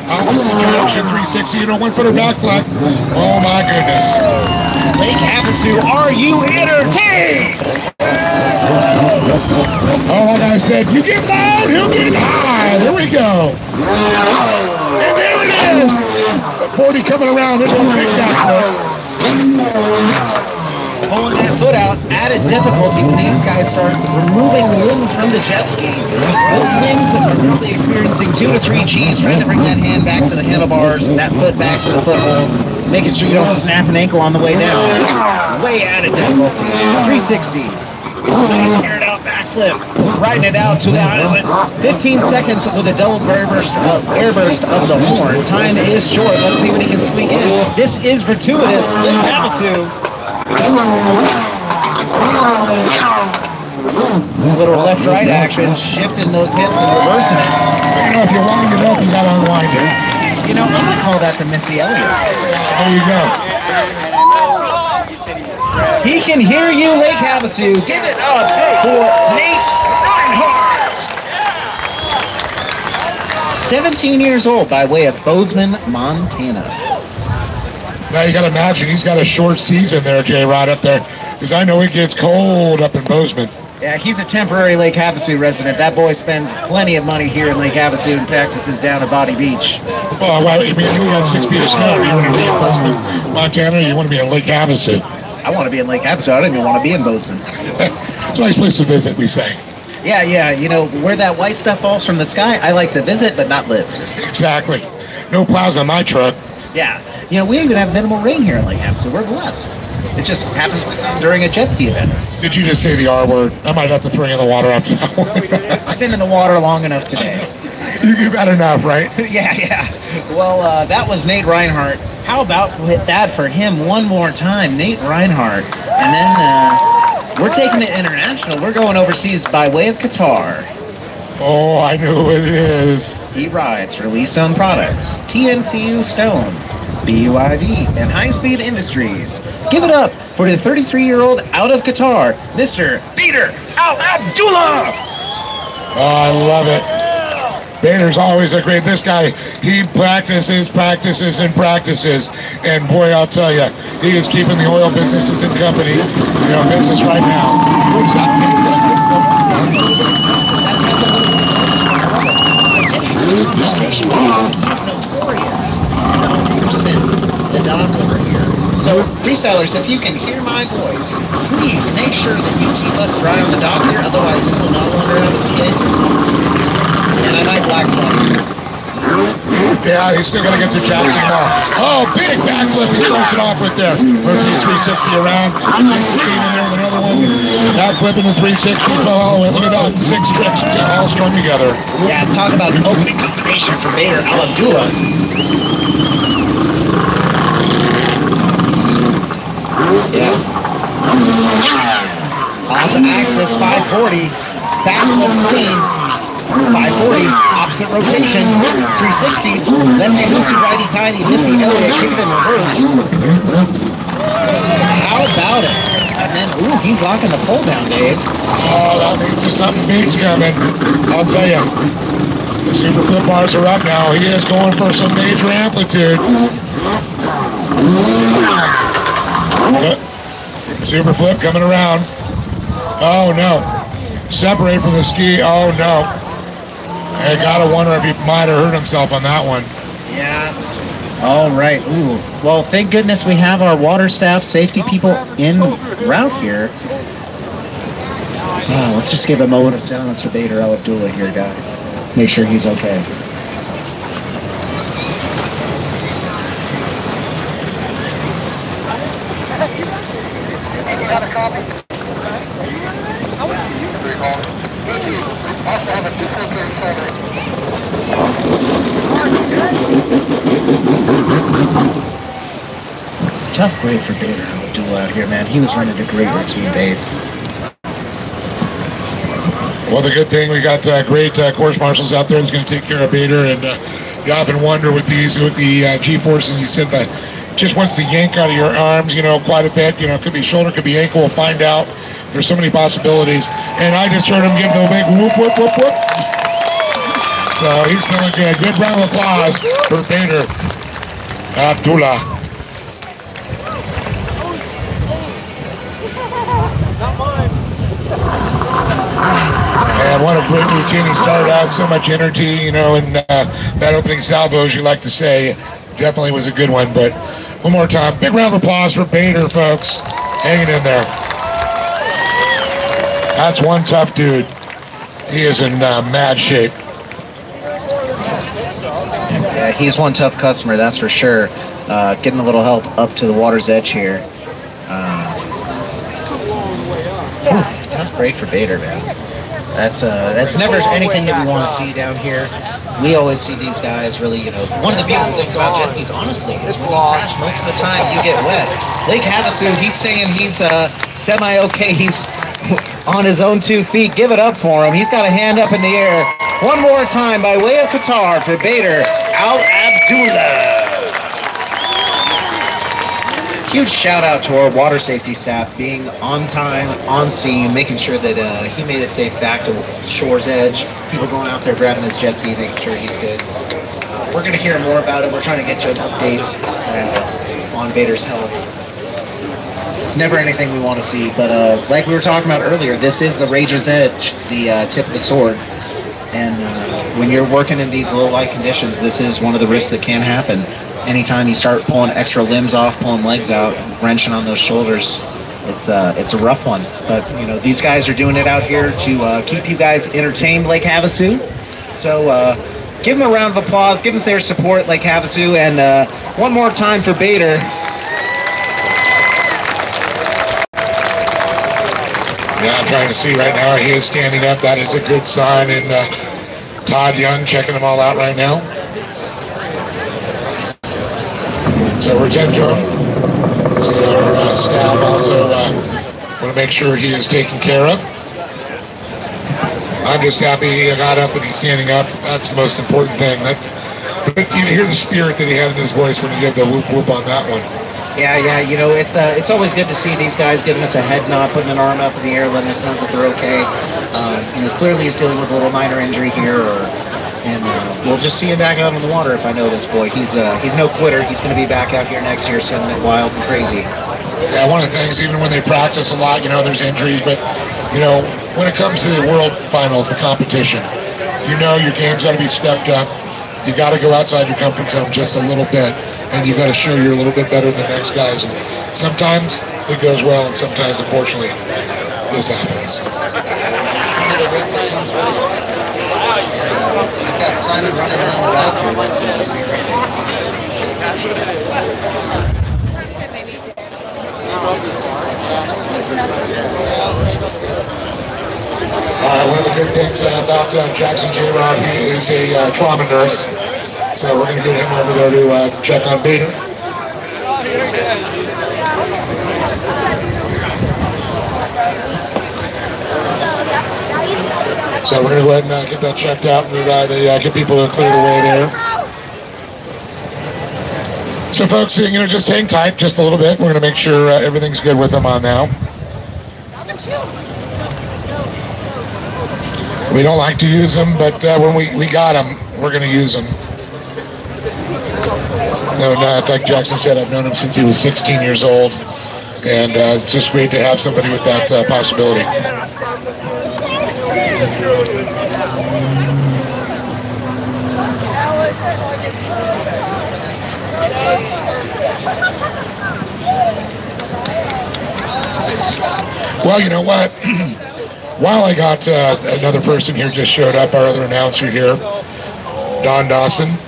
Opposite direction 360. 1 footer backflip. Oh my goodness. Lake Havasu, are you entertained? Oh, like I said, you get loud, he'll get high. There we go. And there it is. 40 coming around into a big backflip. Pulling that foot out, added difficulty when these guys start removing limbs from the jet ski. Those limbs are probably experiencing 2 to 3 G's, trying to bring that hand back to the handlebars, that foot back to the footholds, making sure you don't snap an ankle on the way down. Way added difficulty. 360. Nice aired out backflip. Riding it out to the island. 15 seconds with a double airburst of the horn. Time is short. Let's see what he can squeak in. This is gratuitous. Havasu. A little left-right action, shifting those hips and reversing it. You know, if you wind it up, you gotta unwind it. You know, I'm gonna call that the Missy Elliott. There you go. He can hear you, Lake Havasu. Give it up for Nate Reinhardt. 17 years old by way of Bozeman, Montana. Now you gotta imagine he's got a short season there, J-Rod, up there. Because I know it gets cold up in Bozeman. Yeah, he's a temporary Lake Havasu resident. That boy spends plenty of money here in Lake Havasu and practices down at Body Beach. Well, I mean, you got 6 feet of snow. You want to be in Bozeman, Montana, or you want to be in Lake Havasu? I want to be in Lake Havasu. I don't even want to be in Bozeman. It's a nice place to visit, we say. Yeah, you know, where that white stuff falls from the sky, I like to visit but not live. Exactly. No plows on my truck. Yeah, you know, we even have minimal rain here in Lake Havasu. We're blessed. It just happens during a jet ski event. Did you just say the R word? I might have to throw you in the water after that one. I've been in the water long enough today. You've had enough, right? Yeah. Well, that was Nate Reinhardt. How about that for him one more time, Nate Reinhardt. And then we're taking it international. We're going overseas by way of Qatar. Oh, I know who it is. He rides for Lee Stone Products, TNCU Stone, BYV, and High Speed Industries. Give it up for the 33-year-old out of Qatar, Mr. Peter Al-Abdullah. Oh, I love it. Bader's always a great, this guy, he practices, and boy, I'll tell you, he is keeping the oil businesses in company, business right now. The station he's notorious in the dock over here. So, freestylers, if you can hear my voice, please make sure that you keep us dry on the dock here, otherwise you will no longer have a PA system. And I might black flag. Yeah, he's still gonna get to Jackson now. Oh, big backflip, he starts it off with there. Rotate 360 around, 16 in there with another one. Backflip into 360, fell all the way. Look at that, 6 tricks all strung together. Yeah, talk about an opening combination for Bader Al-Abdullah. Yeah. Off the axis, 540. Backflip clean. 540. Opposite rotation. 360s. Lefty loosey, righty tighty. Missy Elliott kicking in reverse. How about it? And then, he's locking the pole down, Dave. Oh, that means there's something big's coming. I'll tell you. The super flip bars are up now. He is going for some major amplitude. Super flip coming around. Oh no. Separate from the ski. Oh no. I gotta wonder if he might have hurt himself on that one. Yeah. All right. Ooh. Well, thank goodness we have our water staff, safety people in route here. Let's just give a moment of silence to Bader Al-Abdullah here, guys. Make sure he's okay. Tough break for Bader Al-Abdullah out here, man. He was running a great routine, Dave. Well, the good thing, we got great course marshals out there that's going to take care of Bader, and you often wonder with the G-forces, he said that just wants to yank out of your arms, quite a bit. It could be shoulder, could be ankle, we'll find out. There's so many possibilities. And I just heard him give the big whoop, whoop, whoop, whoop. So he's feeling good. Good round of applause for Bader Abdullah. And what a great routine. He started out so much energy, and that opening salvo, as you like to say, definitely was a good one. But one more time, big round of applause for Bader, folks. Hanging in there. That's one tough dude. He is in mad shape. Yeah, he's one tough customer, that's for sure. Getting a little help up to the water's edge here. Tough Great for Bader, man. That's never anything that we want to see down here. We always see these guys really, you know, one of the beautiful things about jet skis, honestly, is when you crash, most of the time you get wet. Lake Havasu, he's saying he's semi-okay. He's on his own 2 feet. Give it up for him. He's got a hand up in the air. One more time by way of Qatar for Bader Al Abdullah. Huge shout out to our water safety staff being on time, on scene, making sure that he made it safe back to shore's edge. People going out there grabbing his jet ski, making sure he's good. We're going to hear more about it. We're trying to get you an update on Bader's health. It's never anything we want to see, but like we were talking about earlier, this is the Rage's Edge, the tip of the sword. And when you're working in these low light conditions, this is one of the risks that can happen. Anytime you start pulling extra limbs off, pulling legs out, wrenching on those shoulders, it's a rough one. But you know, these guys are doing it out here to keep you guys entertained, Lake Havasu. So give them a round of applause, give them their support, Lake Havasu, and one more time for Bader. Yeah, I'm trying to see right now. He is standing up. That is a good sign. And Todd Young checking them all out right now. So we're 10 to him. So our staff also want to make sure he is taken care of. I'm just happy he got up and he's standing up. That's the most important thing. But you hear the spirit that he had in his voice when he gave the whoop whoop on that one. Yeah, you know, it's always good to see these guys giving us a head nod, putting an arm up in the air, letting us know that they're okay. You know, clearly he's dealing with a little minor injury here, and we'll just see him back out on the water if I know this boy. He's no quitter. He's going to be back out here next year sending it wild and crazy. Yeah, one of the things, even when they practice a lot, you know, there's injuries, but, you know, when it comes to the World Finals, the competition, you know your game's got to be stepped up. You got to go outside your comfort zone just a little bit, and you got to show you're a little bit better than the next guys. And sometimes it goes well, and sometimes, unfortunately, this happens. It's one of the risks that comes with this. I've got Simon running down the back here. Let's see right One of the good things about Jackson J-Rod, he is a trauma nurse. So we're going to get him over there to check on Bader. So we're going to go ahead and get that checked out and they get people to clear the way there. So folks, you know, just hang tight just a little bit. We're going to make sure everything's good with them on now. We don't like to use them, but when we got them, we're going to use them. No, like Jackson said, I've known him since he was 16 years old, and it's just great to have somebody with that possibility. Well, you know what? While I got another person here just showed up, our other announcer here, Don Dawson,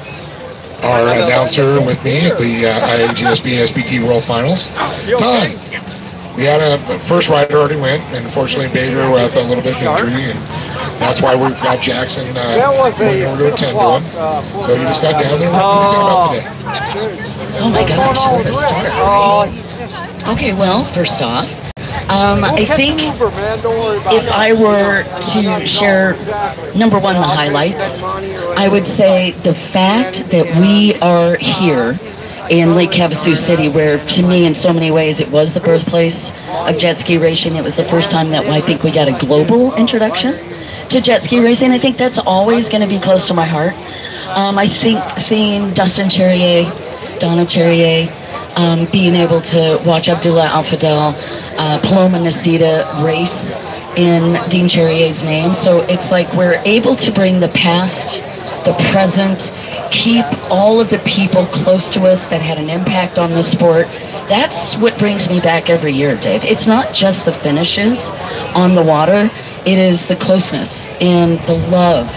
our announcer with me at the IJSBA SBT World Finals. Don, we had a first rider already went, and unfortunately Bader with a little bit of injury, and that's why we've got Jackson going over to attend to him. So you just got down there. What do you think about today? Oh my gosh, where to start? Okay, well, first off, I think if I were to share, number one, the highlights, I would say the fact that we are here in Lake Havasu City, where to me in so many ways it was the birthplace of jet ski racing. It was the first time that I think we got a global introduction to jet ski racing. I think that's always going to be close to my heart. I think seeing Dustin Cherrier, Donna Cherrier, being able to watch Abdullah Al-Fadel, Paloma Nasita race in Dean Cherrier's name. So it's like we're able to bring the past, the present, keep all of the people close to us that had an impact on the sport. That's what brings me back every year, Dave. It's not just the finishes on the water, it is the closeness and the love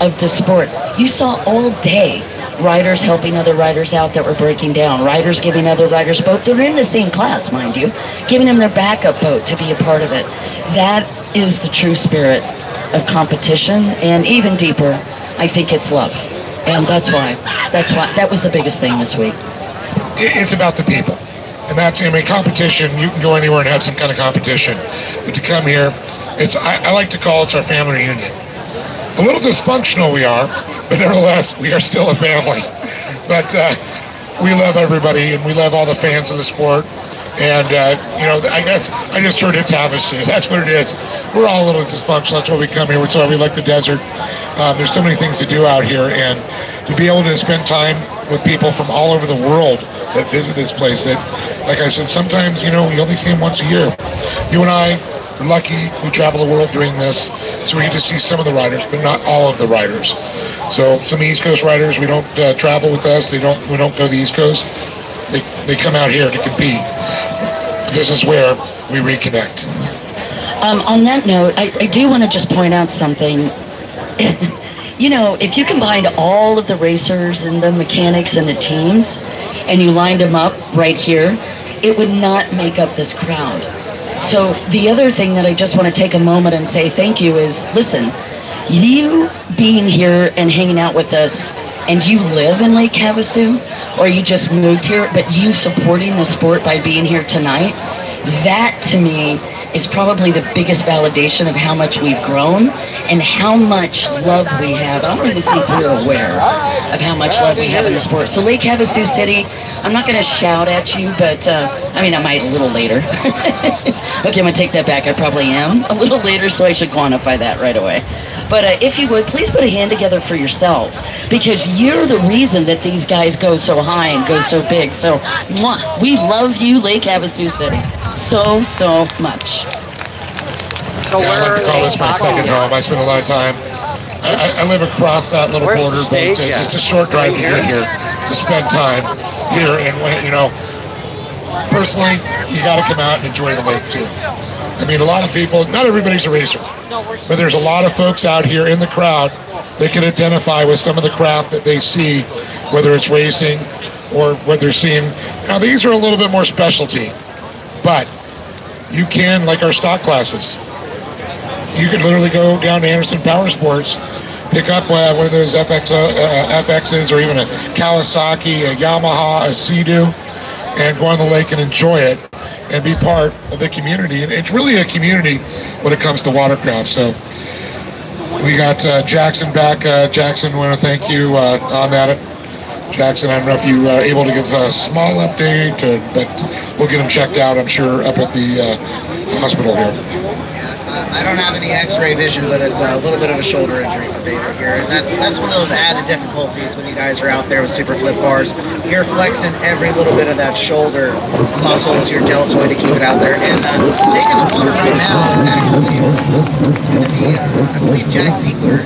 of the sport. You saw all day riders helping other riders out that were breaking down, riders giving other riders boat. They're in the same class, mind you, giving them their backup boat to be a part of it. That is the true spirit of competition, and even deeper, I think it's love. And that's why that was the biggest thing this week. It's about the people. And that's, I mean, competition, you can go anywhere and have some kind of competition. But to come here, I like to call it our family reunion. A little dysfunctional we are, but nevertheless, we are still a family. But we love everybody, and we love all the fans of the sport. And, you know, I guess I just heard it's Havasu. That's what it is. We're all a little dysfunctional. That's why we come here. That's why we like the desert. There's so many things to do out here. And to be able to spend time with people from all over the world that visit this place that, like I said, sometimes, you know, we only see them once a year. You and I are lucky. We travel the world doing this, so we get to see some of the riders, but not all of the riders. So some East Coast riders, we don't travel with us. We don't go to the East Coast. They come out here to compete. This is where we reconnect. On that note, I do want to just point out something. You know, if you combined all of the racers and the mechanics and the teams, and you lined them up right here, it would not make up this crowd. So the other thing that I just want to take a moment and say thank you is, listen, you being here and hanging out with us, and you live in Lake Havasu, or you just moved here, but you supporting the sport by being here tonight, that to me is probably the biggest validation of how much we've grown and how much love we have. I don't even think we're aware of how much love we have in the sport. So Lake Havasu City, I'm not going to shout at you, but I mean, I might a little later. Okay, I'm going to take that back. I probably am a little later, so I should quantify that right away. But if you would, please put a hand together for yourselves, because you're the reason that these guys go so high and go so big. So, mwah, we love you, Lake Havasu City, so much. So I like to call this my second home. I spend a lot of time. I live across that little border, but it's a short drive to get here, to spend time here. And, you know, personally, you got to come out and enjoy the lake, too. I mean, a lot of people, not everybody's a racer, but there's a lot of folks out here in the crowd that can identify with some of the craft that they see, whether it's racing or what they're seeing. Now, these are a little bit more specialty, but you can, like our stock classes, you could literally go down to Anderson Power Sports, pick up one of those FXs or even a Kawasaki, a Yamaha, a Sea-Doo, and go on the lake and enjoy it and be part of the community. And it's really a community when it comes to watercraft. So we got Jackson back. Jackson, I want to thank you on that. Jackson, I don't know if you are able to give a small update, but we'll get him checked out, I'm sure, up at the hospital here. I don't have any x-ray vision, but it's a little bit of a shoulder injury for David here. And that's one of those added difficulties when you guys are out there with super flip bars. You're flexing every little bit of that shoulder muscles, your deltoid to keep it out there. And taking the water right now is actually going to be, I believe, Jack Ziegler.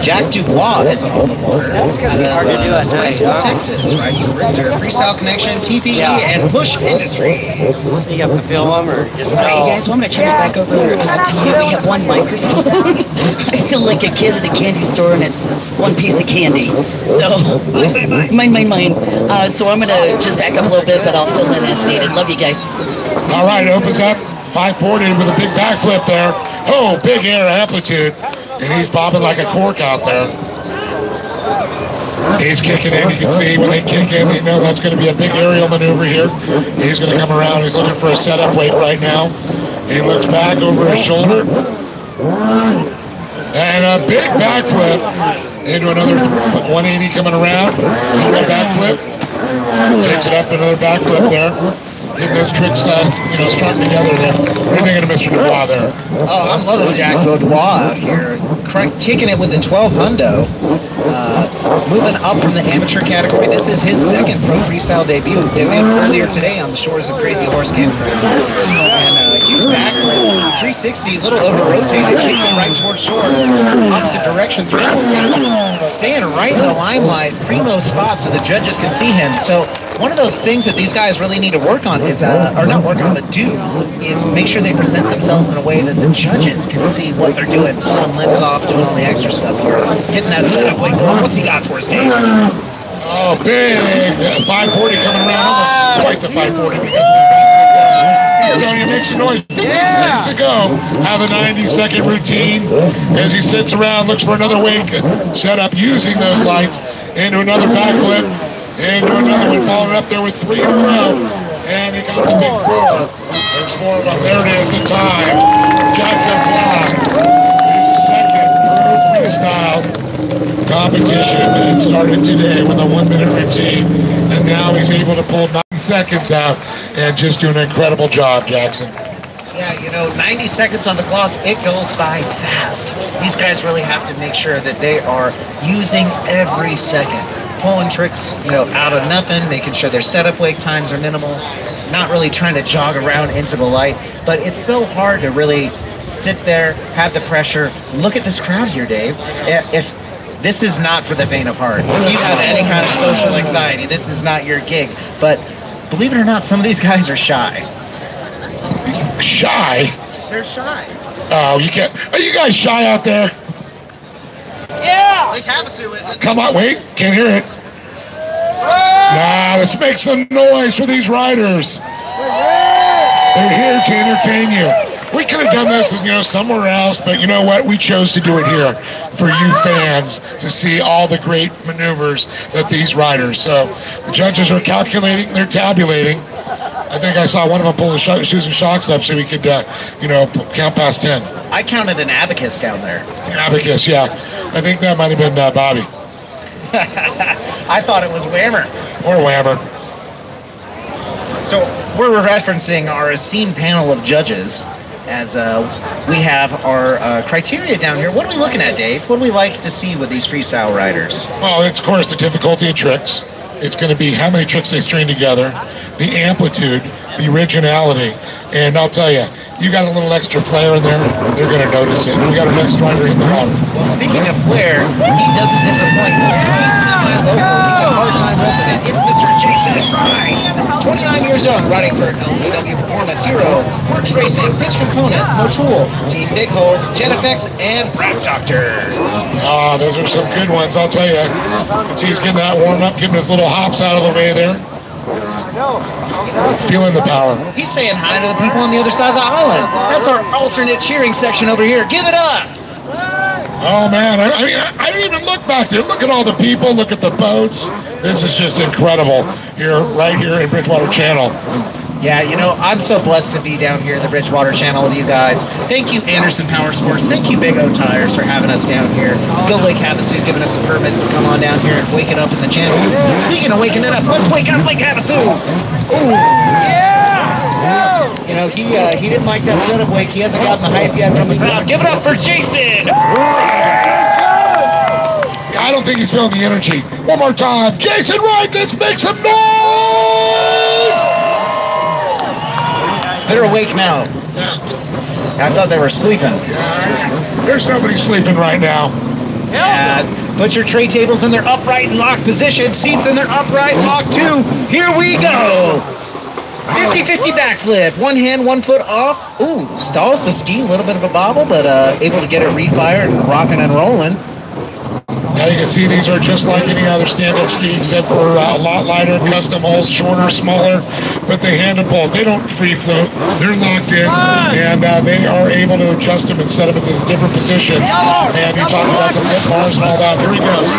Jack Dubois is on the water out of Spicewell, Texas, right? Freestyle Connection, TPE, and Push Industries. You have to film them or just All right, you guys, well, I'm going to turn it back over to you. We have one microphone. I feel like a kid at a candy store and it's one piece of candy. So, mine. So I'm going to just back up a little bit, but I'll fill in as needed. Love you guys. All right, opens up 540 with a big backflip there. Oh, big air amplitude. And he's bobbing like a cork out there. He's kicking in. You can see when they kick in, you know that's going to be a big aerial maneuver here. He's going to come around. He's looking for a setup weight right now. He looks back over his shoulder. And a big backflip into another 180 coming around. Another backflip. Takes it up, another backflip there. Getting those tricks, strung together there. What do you think of Mr. Dubois there? Oh, I'm loving Jack Dubois out here. Kicking it with the 12 hundo. Moving up from the amateur category. This is his second pro freestyle debut. Debuted earlier today on the shores of Crazy Horse Campground. And huge backflip, 360, a little over-rotated. Kicks it right towards shore. Opposite direction, 360. Staying right in the limelight. Primo spot so the judges can see him. So one of those things that these guys really need to work on is, or not work on, but do, is make sure they present themselves in a way that the judges can see what they're doing, pulling limbs off, doing all the extra stuff here, getting that setup weight going. What's he got for us, Dave? Oh, big 540 coming around, almost quite the 540. He's telling you, make some noise. 15 seconds to go. Have a 90-second routine as he sits around, looks for another wake set up using those lights into another backflip, into another one, following up there with 3 in a row. And he got the big 4. There's 4 of them. There it is, the time. Jacked Block. His second pro freestyle competition, and started today with a 1-minute routine, and now he's able to pull 9 seconds out and just do an incredible job, Jackson. Yeah, you know, 90 seconds on the clock, it goes by fast. These guys really have to make sure that they are using every second, pulling tricks, you know, out of nothing, making sure their setup wake times are minimal, not really trying to jog around into the light, but it's so hard to really sit there, have the pressure. Look at this crowd here, Dave. If this is not for the faint of heart. If you have any kind of social anxiety, this is not your gig. But believe it or not, some of these guys are shy. Shy? They're shy. Oh, you can't. Are you guys shy out there? Yeah! Like Havasu isn't. Come on, wait. Can't hear it. Nah, let's make some noise for these riders. They're here to entertain you. We could have done this, you know, somewhere else, but you know what? We chose to do it here for you fans to see all the great maneuvers that these riders. So the judges are calculating, they're tabulating. I think I saw one of them pull the shoes and shocks up so he could, you know, count past 10. I counted an abacus down there. An abacus, yeah. I think that might have been Bobby. I thought it was Whammer. Or Whammer. So we're referencing our esteemed panel of judges as we have our criteria down here. What are we looking at, Dave? What do we like to see with these freestyle riders? Well, it's, of course, the difficulty of tricks. It's going to be how many tricks they string together, the amplitude, the originality, and I'll tell you, you got a little extra flair in there, they're going to notice it. We got our next rider in the water. Well, speaking of flair, he doesn't disappoint. He's semi-local. He's a part-time resident. It's Mr. Jason Wright. 29 years young, riding for LPW Performance Hero, Works Racing, Pitch Components, Motul, Team Big Holes, Jet Effects, and Brad Doctor. Ah, those are some good ones, I'll tell you. As he's getting that warm up, getting his little hops out of the way there. Feeling the power. He's saying hi to the people on the other side of the island. That's our alternate cheering section over here. Give it up! Oh man, I mean, I didn't even look back there. Look at all the people, look at the boats. This is just incredible here, right here in Bridgewater Channel. Yeah, you know, I'm so blessed to be down here in the Bridgewater Channel with you guys. Thank you, Anderson Power Sports. Thank you, Big O Tires, for having us down here. Go Lake Havasu, giving us the permits to come on down here and wake it up in the channel. Speaking of waking it up, let's wake up Lake Havasu! Ooh! Yeah! You know, he didn't like that setup wake. He hasn't gotten the hype yet from the crowd. Give it up for Jason! I don't think he's feeling the energy. One more time. Jason Wright, let's make some noise! They're awake now. I thought they were sleeping. There's nobody sleeping right now. Put your tray tables in their upright and locked position. Seats in their upright and locked too. Here we go. 50-50 backflip. One hand, 1 foot off. Ooh, stalls the ski. A little bit of a bobble, but able to get it refired and rocking and rolling. Now you can see these are just like any other stand-up ski except for a lot lighter, custom holes, shorter, smaller, but they handle both. They don't free float. They're locked in, and they are able to adjust them and set them into different positions. And you talked about the flip bars and all that. Here he goes.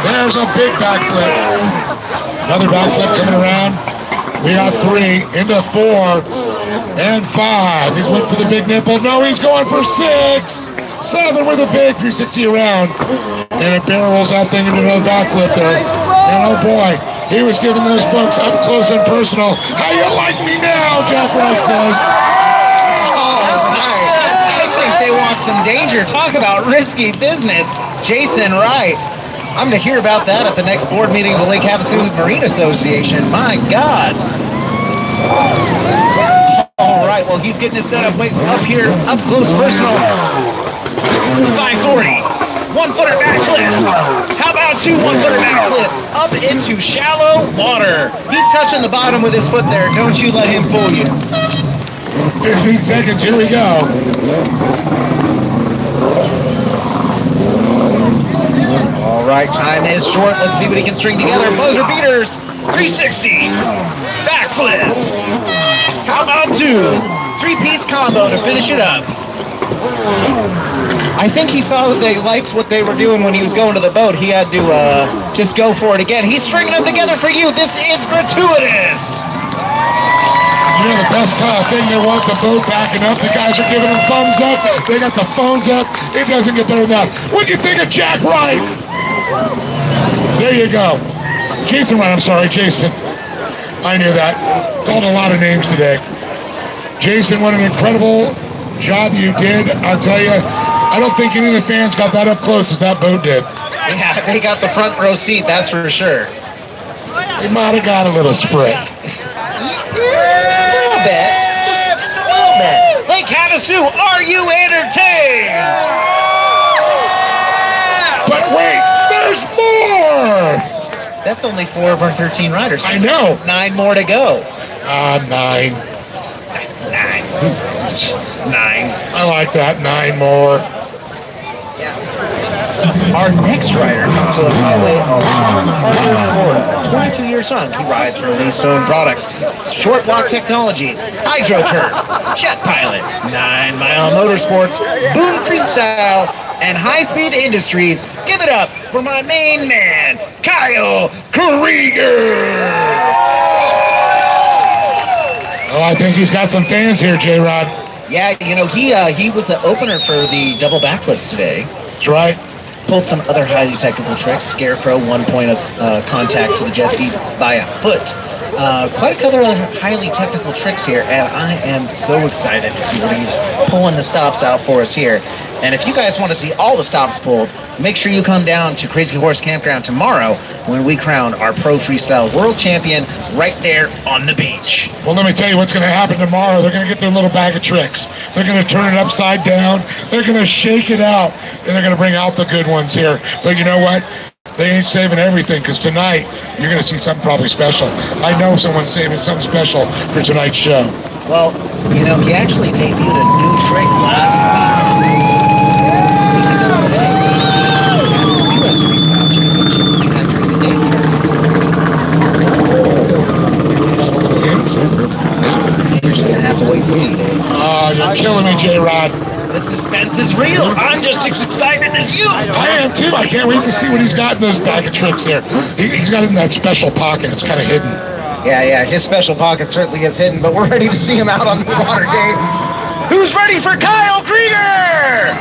There's a big backflip. Another backflip coming around. We got 3 into 4 and 5. He's went for the big nipple. No, he's going for 6. 7 with a big 360 around. And it barrels that thing into another backflip there. And oh boy, he was giving those folks up close and personal. How you like me now, Jack Wright says. I think they want some danger. Talk about risky business. Jason Wright. I'm going to hear about that at the next board meeting of the Lake Havasu Marine Association. My God. All right, well, he's getting his setup up here, up close personal. 540. 1-footer backflip. How about 2 1-footer backflips up into shallow water? He's touching the bottom with his foot there. Don't you let him fool you. 15 seconds, here we go. All right, time is short. Let's see what he can string together. Buzzer beaters, 360, backflip. How about 2? 3-piece combo to finish it up. I think he saw that they liked what they were doing when he was going to the boat. He had to just go for it again. He's stringing them together for you. This is gratuitous. You know, the best kind of thing there was a boat backing up. The guys are giving them thumbs up. They got the phones up. It doesn't get better than that. What do you think of Jack Wright? There you go. Jason Wright, I'm sorry, Jason. I knew that. Called a lot of names today. Jason, what an incredible job you did. I'll tell you, I don't think any of the fans got that up close as that boat did. Yeah, they got the front row seat, that's for sure. They might have got a little spray. A little bit. Just a little bit. Lake Havasu, are you entertained? But wait, there's more! That's only 4 of our 13 riders. I know. 9 more to go. 9. 9. I like that, 9 more. Our next rider comes to us by way of Hartford, Florida. 22 years young, he rides for Lee Stone Products, Short Block Technologies, HydroTurf, Jet Pilot, 9 Mile Motorsports, Boom Freestyle, and High Speed Industries. Give it up for my main man, Kyle Krieger. Oh, I think he's got some fans here, J-Rod. Yeah, you know, he was the opener for the double backflips today. That's right. Pulled some other highly technical tricks. Scarecrow, 1 point of contact to the jet ski by a foot. Quite a couple of other highly technical tricks here, and I am so excited to see what he's pulling the stops out for us here. And if you guys want to see all the stops pulled, make sure you come down to Crazy Horse Campground tomorrow when we crown our Pro Freestyle World Champion right there on the beach. Well, let me tell you what's going to happen tomorrow. They're going to get their little bag of tricks. They're going to turn it upside down. They're going to shake it out, and they're going to bring out the good ones here. But you know what? They ain't saving everything, because tonight you're going to see something probably special. I know someone's saving something special for tonight's show. Well, you know, he actually debuted a new trick last week. U.S. Freestyle Championship we had during the day here. You're just going to have to wait and see. Oh, you're killing me, J-Rod. The suspense is real. I'm just as excited as you. I am too. I can't wait to see what he's got in those bag of tricks there. He's got it in that special pocket. It's kind of hidden. Yeah, his special pocket certainly is hidden, but we're ready to see him out on the water, Dave. Who's ready for Kyle Krieger?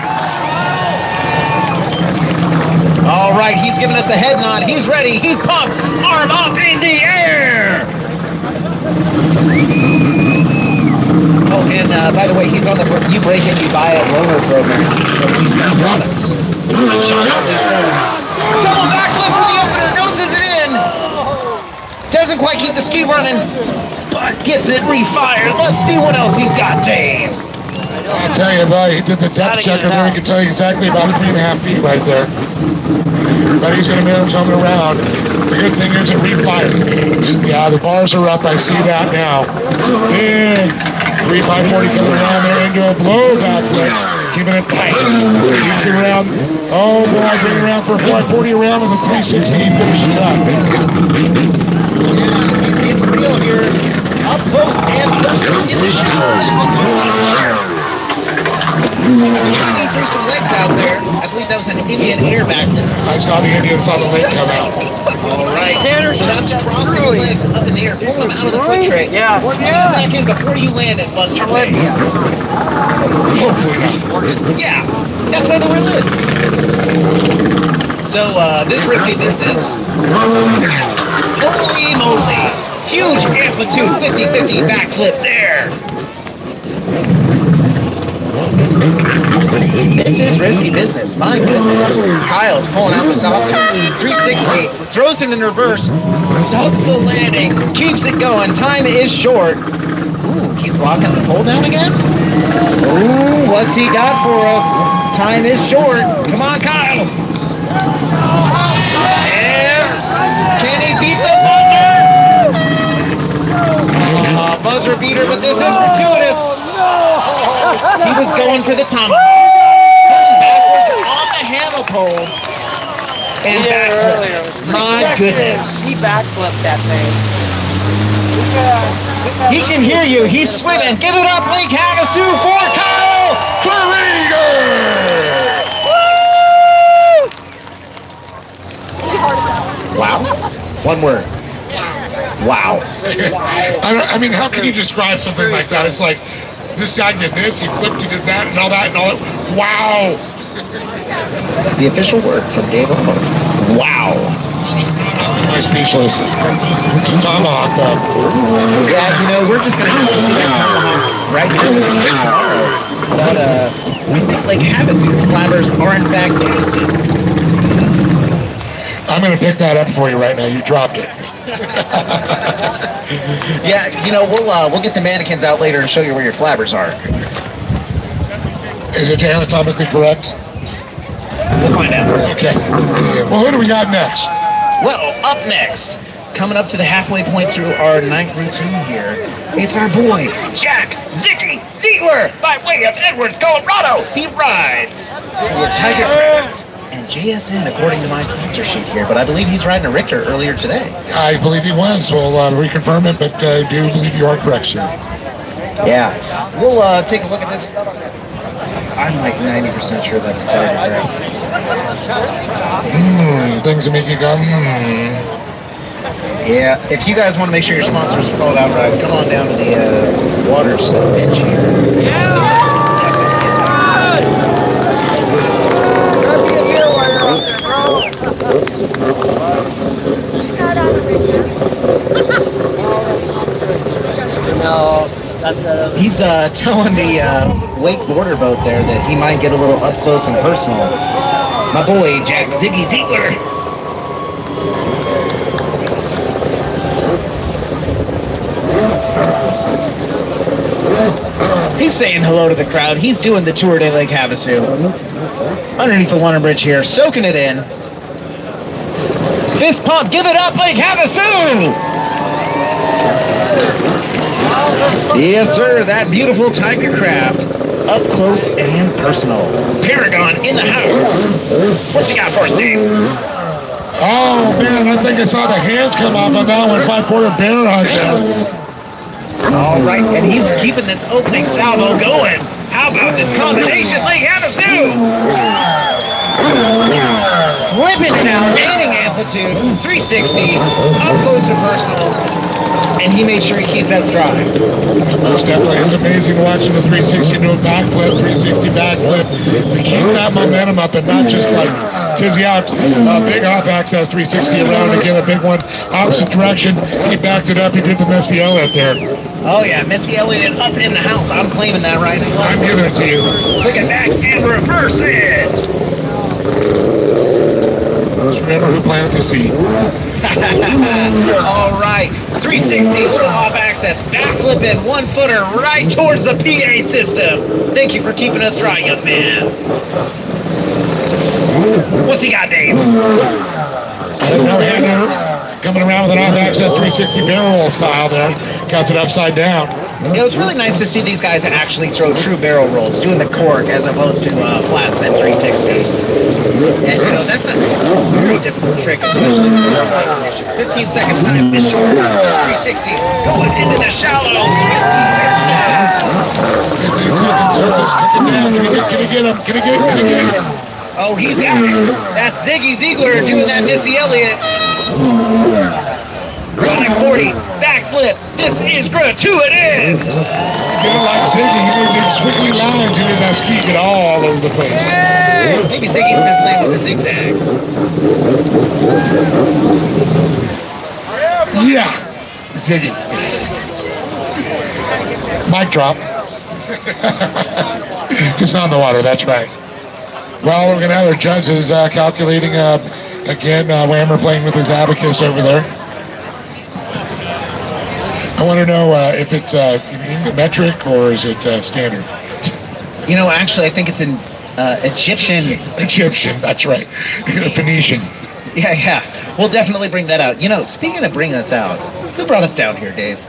All right, he's giving us a head nod. He's ready. He's pumped. Arm up in the air. Oh, and by the way, he's on the You Break It, You Buy It loaner program from Freestyle Products. Double backflip for the opener. Noses it in. Doesn't quite keep the ski running, but gets it refired. Let's see what else he's got, Dave. I'll tell you, buddy, he did the depth checker there. He can tell you exactly about 3.5 feet right there. But he's going to be coming around. The good thing is it refired. Yeah, the bars are up. I see that now. Big 3/540 coming around there into a blow backflip. Keeping it tight. Keeps it around. Oh boy, bring it around for a 540 around with a 360. Finishing it up. He's getting real here. Up close and personal in the shot. He threw some legs out there. I believe that was an Indian air backflip. I saw the Indians on the leg come out. All right, so that's crossing the legs up in the air. Pull them out of the foot tray. Yes. Swing them back in before you land and bust your face. Hopefully not. Yeah, that's why they wear lids. So this risky business. Holy moly! Huge amplitude, 50-50 backflip there. This is risky business, my goodness. Kyle's pulling out the stops here. 360, throws it in reverse, subs the landing, keeps it going. Time is short. Ooh, he's locking the pole down again. Ooh, what's he got for us? time is short. Come on, Kyle. And can he beat the buzzer? Buzzer beater, but this is gratuitous. He was going for the Tomahawk. Backwards on the handle pole. And backflip. My goodness. He backflipped that thing. He can hear you. He's swimming. Give it up, Lake Havasu, for Kyle Krieger. Wow. One word. Wow. I mean, how can you describe something like that? It's like, this guy did this, he flipped, he did that, and all that, and all that. Wow. The official word from Dave O'Connor. Wow. My speechless. Tomahawk, though. Yeah, you know, we're just going to have to see that tomahawk right here tomorrow. But we think like Havasu's flabbers are in fact casted. I'm going to pick that up for you right now. You dropped it. Yeah, you know, we'll get the mannequins out later and show you where your flabbers are. Is it anatomically correct? We'll find out. Okay. Well, who do we got next? Well, up next, coming up to the halfway point through our ninth routine here, it's our boy, Jack Ziggy Ziegler, by way of Edwards, Colorado. He rides for Tiger Craft and JSN, according to my sponsorship here, but I believe he's riding a Richter earlier today. I believe he was. We'll reconfirm it, but I do believe you are correct, sir. Yeah. We'll take a look at this. I'm like 90% sure that's a Tiger Craft. Things that make you go, Yeah, if you guys want to make sure your sponsors are called out right, come on down to the water bench here. Yeah! He's telling the wake border boat there that he might get a little up close and personal. My boy, Jack Ziggy Ziegler. He's saying hello to the crowd. He's doing the Tour de Lake Havasu. Underneath the London Bridge here, soaking it in. Fist pump, give it up, Lake Havasu! Yes, sir, that beautiful Tiger Craft. Up close and personal. Paragon in the house. What you got for us, Steve? Oh, man, I think I saw the hands come off on that one. 5-4 bear hug. All right, and he's keeping this opening salvo going. How about this combination, Lake Havasu? Flipping it out, gaining amplitude, 360, up close and personal. And he made sure he kept that stride. Most definitely. It's amazing watching the 360 do a backflip, 360 backflip, to keep that momentum up and not just like tizzy out. Big off-access 360 around again, a big one, opposite direction. He backed it up. He did the Missy Elliott there. Oh yeah, Missy Elliott up in the house. I'm claiming that right now. I'm giving it to you. Click it back and reverse it. Just remember who planted the seed. All right, 360, little off access, backflipping, 1-footer right towards the PA system. Thank you for keeping us dry, young man. What's he got, Dave? I don't know, coming around with an off-access 360 barrel roll style there. Cuts it upside down. It was really nice to see these guys actually throw true barrel rolls, doing the cork as opposed to flat spin 360. And you know, that's a very difficult trick, especially in the conditions. 15 seconds time is short. 360 going into the shallows. 15 seconds. Can he get him? Can he get him? Oh, he's got it. That's Ziggy Ziegler doing that Missy Elliott. 540, backflip. This is gratuitous. Didn't like Ziggy. He would have squiggly lines. He did that ski get all over the place. Maybe Ziggy's been playing with the zigzags. Yeah, Ziggy. Mic drop. Just on the water, that's right. Well, we're going to have our judges calculating again. Whammer playing with his abacus over there. I want to know if it's in the metric or is it standard? You know, actually, I think it's in Egyptian, that's right. Phoenician. Yeah. We'll definitely bring that out. You know, speaking of bringing us out, who brought us down here, Dave?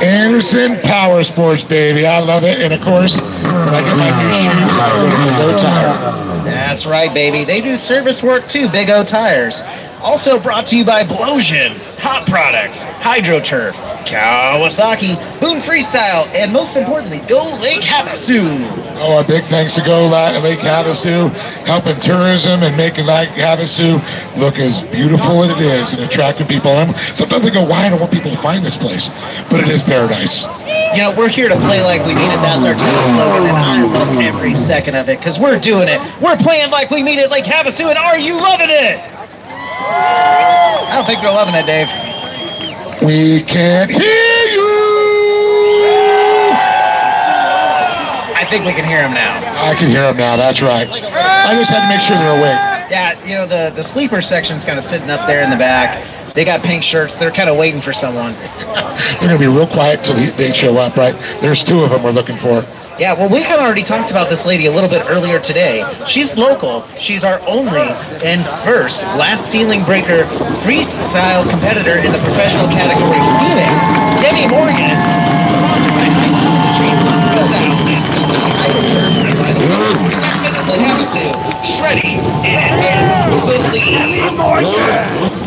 Anderson Power Sports, baby. I love it. And of course, when I get my new shoes, I go to Big O Tire. That's right, baby. They do service work too, Big O Tires. Also brought to you by Blowsion, Hot Products, HydroTurf, Kawasaki, Boone Freestyle, and most importantly, Go Lake Havasu. Oh, a big thanks to Go Lake Havasu, helping tourism and making Lake Havasu look as beautiful as it is and attracting people. Sometimes I go, why? I don't want people to find this place, but it is paradise. You know, we're here to play like we mean it. That's our team slogan, and I love every second of it because we're doing it. We're playing like we mean it, Lake Havasu, and are you loving it? I don't think they're loving it, Dave. We can't hear you. I think we can hear them now. I can hear them now, that's right. I just had to make sure they're awake. Yeah, you know, the sleeper section's kind of sitting up there in the back. They got pink shirts. They're kind of waiting for someone. They're going to be real quiet till they show up, right? There's two of them we're looking for. Yeah, well, we kind of already talked about this lady a little bit earlier today. She's local. She's our only and first glass ceiling breaker freestyle competitor in the professional category female. Demi Morgan, sponsored by High School Industries, Shreddy, and Celine Morgan.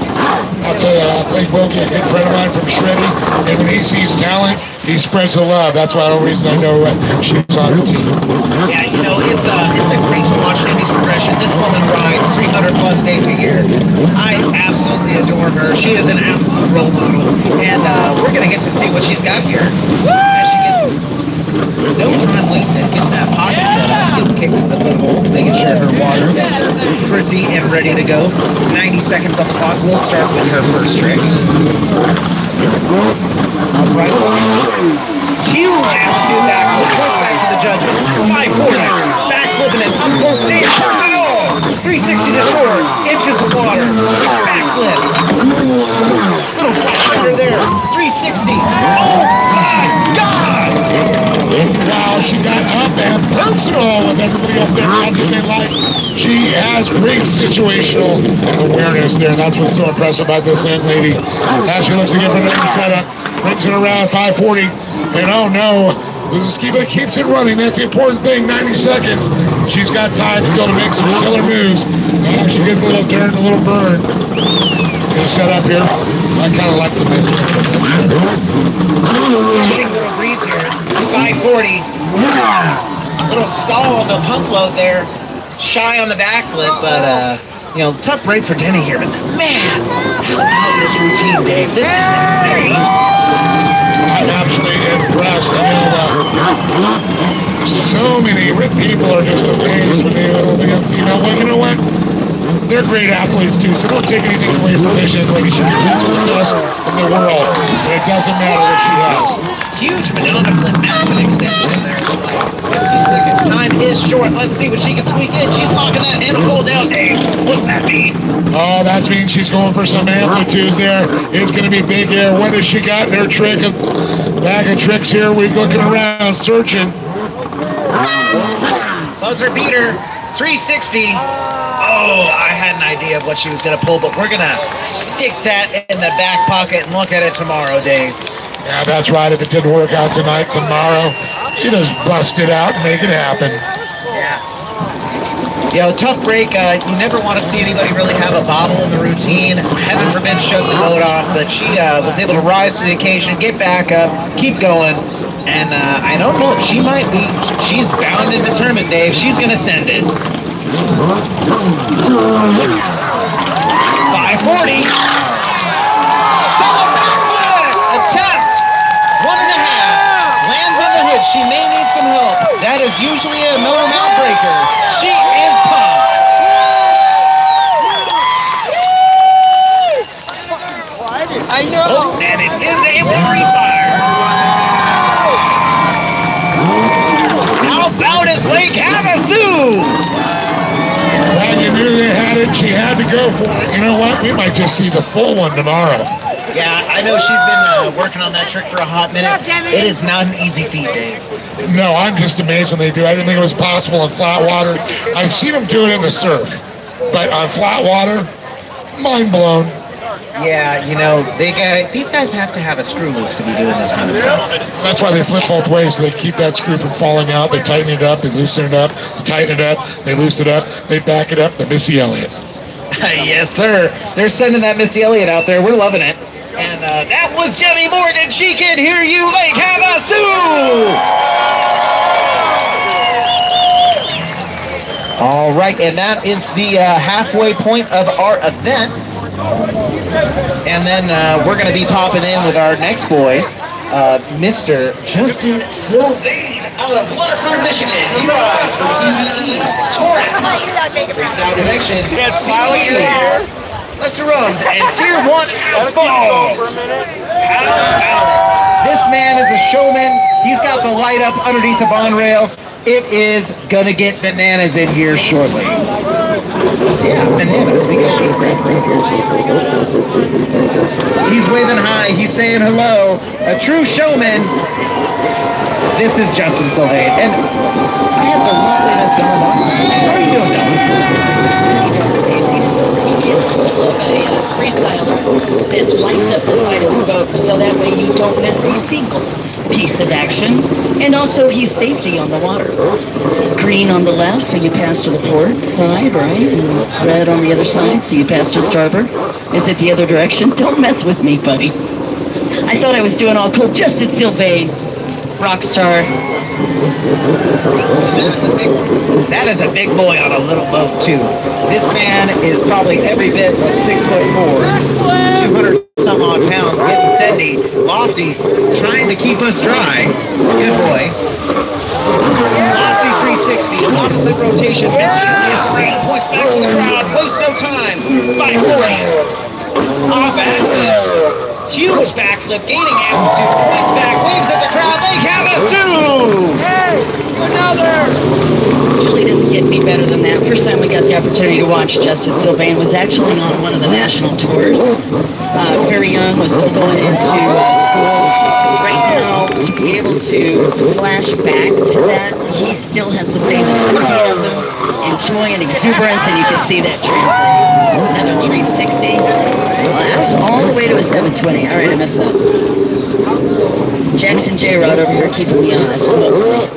I'll tell you, Blake Wilkie, a good friend of mine from Shreddy, and when he sees talent, he spreads the love. That's why the only reason I know she was on the team. Yeah, you know, it's been great to watch Demi's progression. This woman rides 300 plus days a year. I absolutely adore her. She is an absolute role model, and we're going to get to see what she's got here as she gets no time wasted getting that pocket set up, getting kicked in the footholds, making sure her water is pretty and ready to go. 90 seconds on the clock. We'll start with her first trick. Upright. Huge amplitude backflip. Goes back to the judges. 540. Backflipping it. Up close dance. 360 to shore. Inches of water. Backflip. Little flash under there. 360. Oh my God! Wow, she got up and personal with everybody up there. That's what they like. She has great situational awareness there. That's what's so impressive about this young lady. As she looks to get for another setup, brings it around 540. And oh no, this is keeps it running. That's the important thing. 90 seconds. She's got time still to make some killer moves. She gets a little dirt, a little burn. Gonna set up here. I kind of like the message. Little breeze here. 540. A little stall on the pump load there. Shy on the backflip, but you know, tough break for Demi here. But man, how about this routine, Dave? This is insane. I'm absolutely impressed. So many people are just amazed when they look at female. Well, you know what? They're great athletes too, so don't take anything away from this young lady. She competes with the best in the world, and it doesn't matter what she has. Huge banana flip, massive extension in there. 15 seconds. Time is short. Let's see what she can squeak in. She's locking that handle pull down, Dave. What's that mean? Oh, that means she's going for some amplitude there. It's going to be big air. What has she got in her trick? A bag of tricks here. We're looking around, searching. Buzzer beater, 360. Oh, I had an idea of what she was going to pull, but we're going to stick that in the back pocket and look at it tomorrow, Dave. Yeah, that's right. If it didn't work out tonight, tomorrow, you just bust it out and make it happen. Yeah. You know, tough break. You never want to see anybody really have a bobble in the routine. Heaven forbid shut the boat off, but she was able to rise to the occasion, get back up, keep going. And I don't know, she's bound and determined, Dave. She's going to send it. 540. Attempt. 1.5. Lands on the hood. She may need some help. That is usually a motor mount breaker. She is pumped. I know. Oh, and it is able to refire. How about it, Lake Havasu? Well, you knew they had it. She had to go for it. You know what? We might just see the full one tomorrow. Yeah, I know she's been working on that trick for a hot minute. It is not an easy feat, Dave. No, I'm just amazed when they do. I didn't think it was possible in flat water. I've seen them do it in the surf, but on flat water, mind blown. Yeah, you know, these guys have to have a screw loose to be doing this kind of stuff. That's why they flip both ways, so they keep that screw from falling out. They tighten it up, they loosen it up, they tighten it up, they loosen it up, they back it up, the Missy Elliott. Yes, sir. They're sending that Missy Elliott out there. We're loving it. And that was Jenny Morgan. She can hear you, Lake Havasu! All right, and that is the halfway point of our event. And then we're going to be popping in with our next boy, Mr. Justin Sylvain out of Waterford, Michigan. He rides for TVE, Torrent Pumps, Freestyle Connection, Lesser Rugs, and Tier 1 Asphalt. This man is a showman. He's got the light up underneath the bond rail. It is going to get bananas in here shortly. Yeah, bananas. We got He's waving hi. He's saying hello. A true showman. This is Justin Sylvain. And I have the loveliness Don Watson. How are you doing, Don? A freestyler that lights up the side of his boat so that way you don't miss a single piece of action. And also he's safety on the water. Green on the left so you pass to the port side, right? And red on the other side so you pass to starboard. Is it the other direction? Don't mess with me, buddy. I thought I was doing all cool. Justin Sylvain, rock star. That is a big boy on a little boat too. This man is probably every bit of 6'4", 200 some odd pounds, getting sendy, lofty, trying to keep us dry. Good boy. Lofty 360, opposite rotation, missing it, rain points back to the crowd, waste no time, 540. Off axis, huge backflip, gaining amplitude, points back, waves at the crowd, Lake Havasu! Usually doesn't get any better than that. First time we got the opportunity to watch Justin Sylvain was actually on one of the national tours. Very young, was still going into school. Right now, to be able to flash back to that, he still has the same enthusiasm and joy and exuberance, and you can see that translate. Another 360. Well, that was all the way to a 720. All right, I missed that. Jackson J. Rod over here keeping me honest, mostly.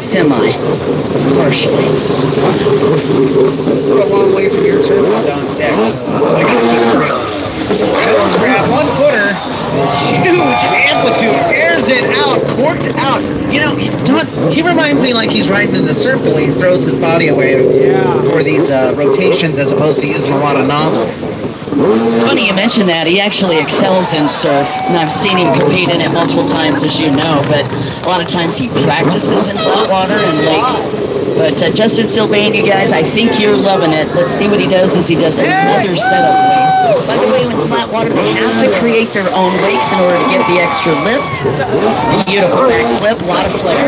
Semi-partially honest. We're a long way from your turf on Don's deck, so I gotta keep it real. Nose grab, 1-footer, huge amplitude, airs it out, corked out. You know, Don, he reminds me like he's riding in the surf the way he throws his body away for these rotations as opposed to using a lot of nozzle. It's funny you mention that. He actually excels in surf, and I've seen him compete in it multiple times, as you know, but a lot of times he practices in flat water and lakes. But Justin Sylvain, you guys, I think you're loving it. Let's see what he does as he does another setup wave. By the way, in flat water, they have to create their own wakes in order to get the extra lift. Beautiful backflip, a lot of flare.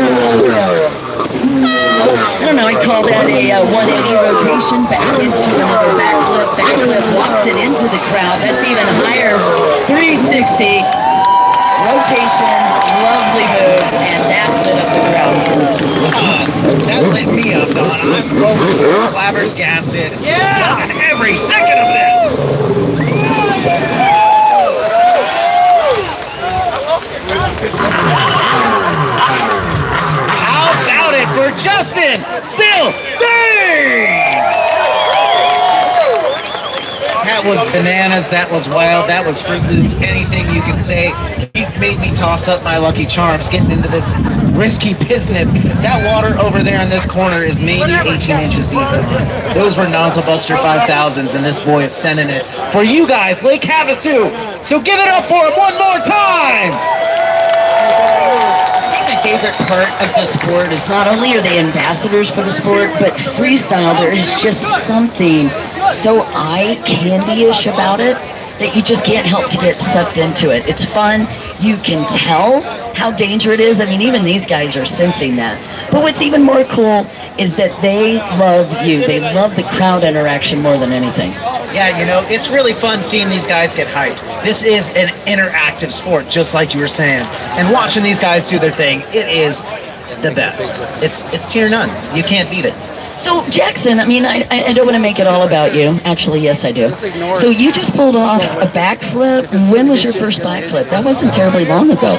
I don't know, I'd call that a 180 rotation back into another backflip. Backflip walks it into the crowd. That's even higher. 360 rotation, lovely move, and that lit up the crowd. That lit me up, Don. I'm flabbergasted. Loving every second of this. How about it for Justin Sylvain? That was bananas, that was wild, that was Fruit Loops, anything you can say. He made me toss up my Lucky Charms getting into this risky business. That water over there in this corner is maybe 18 inches deep. Those were Nozzle Buster 5000s, and this boy is sending it for you guys, Lake Havasu. So give it up for him one more time! My favorite part of the sport is not only are they ambassadors for the sport, but freestyle, there is just something so eye candy-ish about it that you just can't help to get sucked into it. It's fun. You can tell how dangerous it is. I mean, even these guys are sensing that. But what's even more cool is that they love you. They love the crowd interaction more than anything. Yeah, you know, it's really fun seeing these guys get hyped. This is an interactive sport, just like you were saying. And watching these guys do their thing, it is the best. It's tier none. You can't beat it. So Jackson, I mean, I don't want to make it all about you. Actually, yes, I do. So you just pulled off a backflip. When was your first backflip? That wasn't terribly long ago.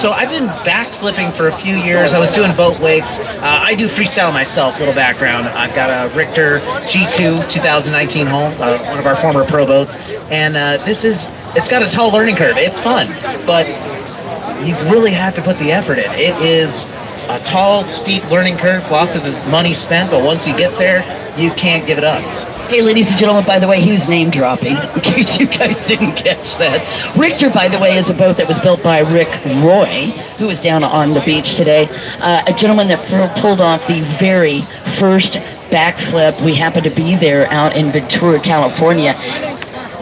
So I've been backflipping for a few years. I was doing boat wakes. I do freestyle myself, little background. I've got a Richter G2 2019 hull, one of our former pro boats. And it's got a tall learning curve. It's fun, but you really have to put the effort in. It is a tall, steep learning curve, lots of money spent, but once you get there, you can't give it up. Hey, ladies and gentlemen, by the way, he was name dropping, in case you guys didn't catch that. Richter, by the way, is a boat that was built by Rick Roy, who is down on the beach today. A gentleman that pulled off the very first backflip. We happened to be there out in Ventura, California.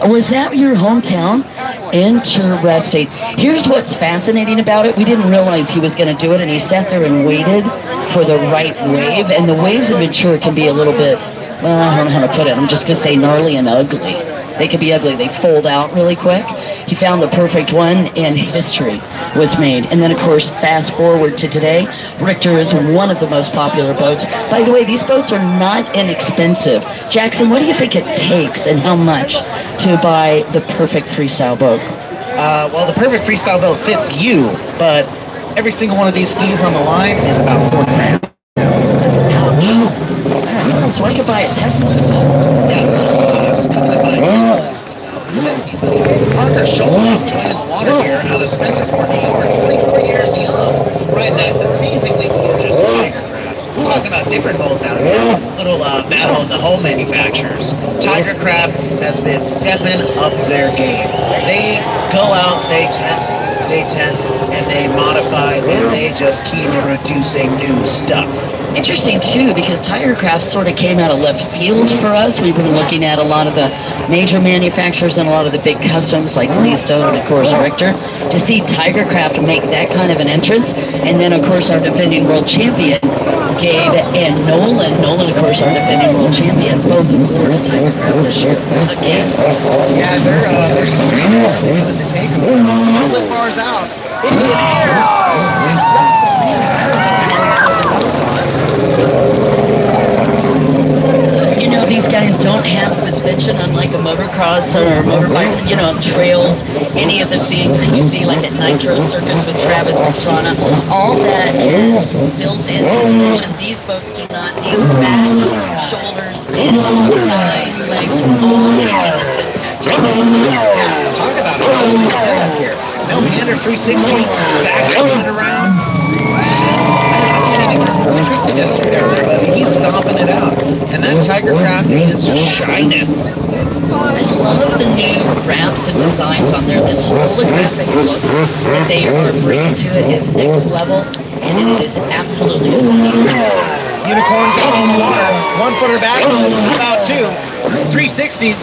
Was that your hometown? Interesting. Here's what's fascinating about it. We didn't realize he was going to do it, and he sat there and waited for the right wave. And the waves in Ventura can be a little bit, well, I don't know how to put it. I'm just going to say gnarly and ugly. They can be ugly. They fold out really quick. He found the perfect one, and history was made. And then, of course, fast forward to today, Richter is one of the most popular boats. By the way, these boats are not inexpensive. Jackson, what do you think it takes and how much to buy the perfect freestyle boat? Well, the perfect freestyle boat fits you, but every single one of these skis on the line is about $4,000. Ouch. All right, so I could buy a Tesla for that. Yes, Parker Scholl joining the water here out of Spencerport, New York, 24 years young, riding that amazingly gorgeous Tiger Craft. We're talking about different hulls out here, little battle of the hull manufacturers. Tiger Craft has been stepping up their game. They go out, they test, and they modify, and they just keep producing new stuff. Interesting too, because Tiger Craft sort of came out of left field for us. We've been looking at a lot of the major manufacturers and a lot of the big customs like Leastone and of course Richter. To see Tiger Craft make that kind of an entrance, and then of course our defending world champion Gabe and Nolan. Nolan, of course, our defending world champion, both aboard the Tiger Craft this year again. Yeah, they're starting with the takeover. Split bars out. In the air. You know, these guys don't have suspension, unlike a motocross or a motorbike, you know, trails, any of the things that you see like at Nitro Circus with Travis Pastrana. All that is built-in suspension. These boats do not. These back, shoulders, thighs, legs, all taking this impact. Yeah, talk about a really good setup here. No meander 360, back spinning around. He's stomping it out. And that Tiger Craft is shining. I love the new wraps and designs on there. This holographic look that they are bringing to it is next level, and it is absolutely stunning. Unicorns out in the water. 1 footer back, how about 2? 360. A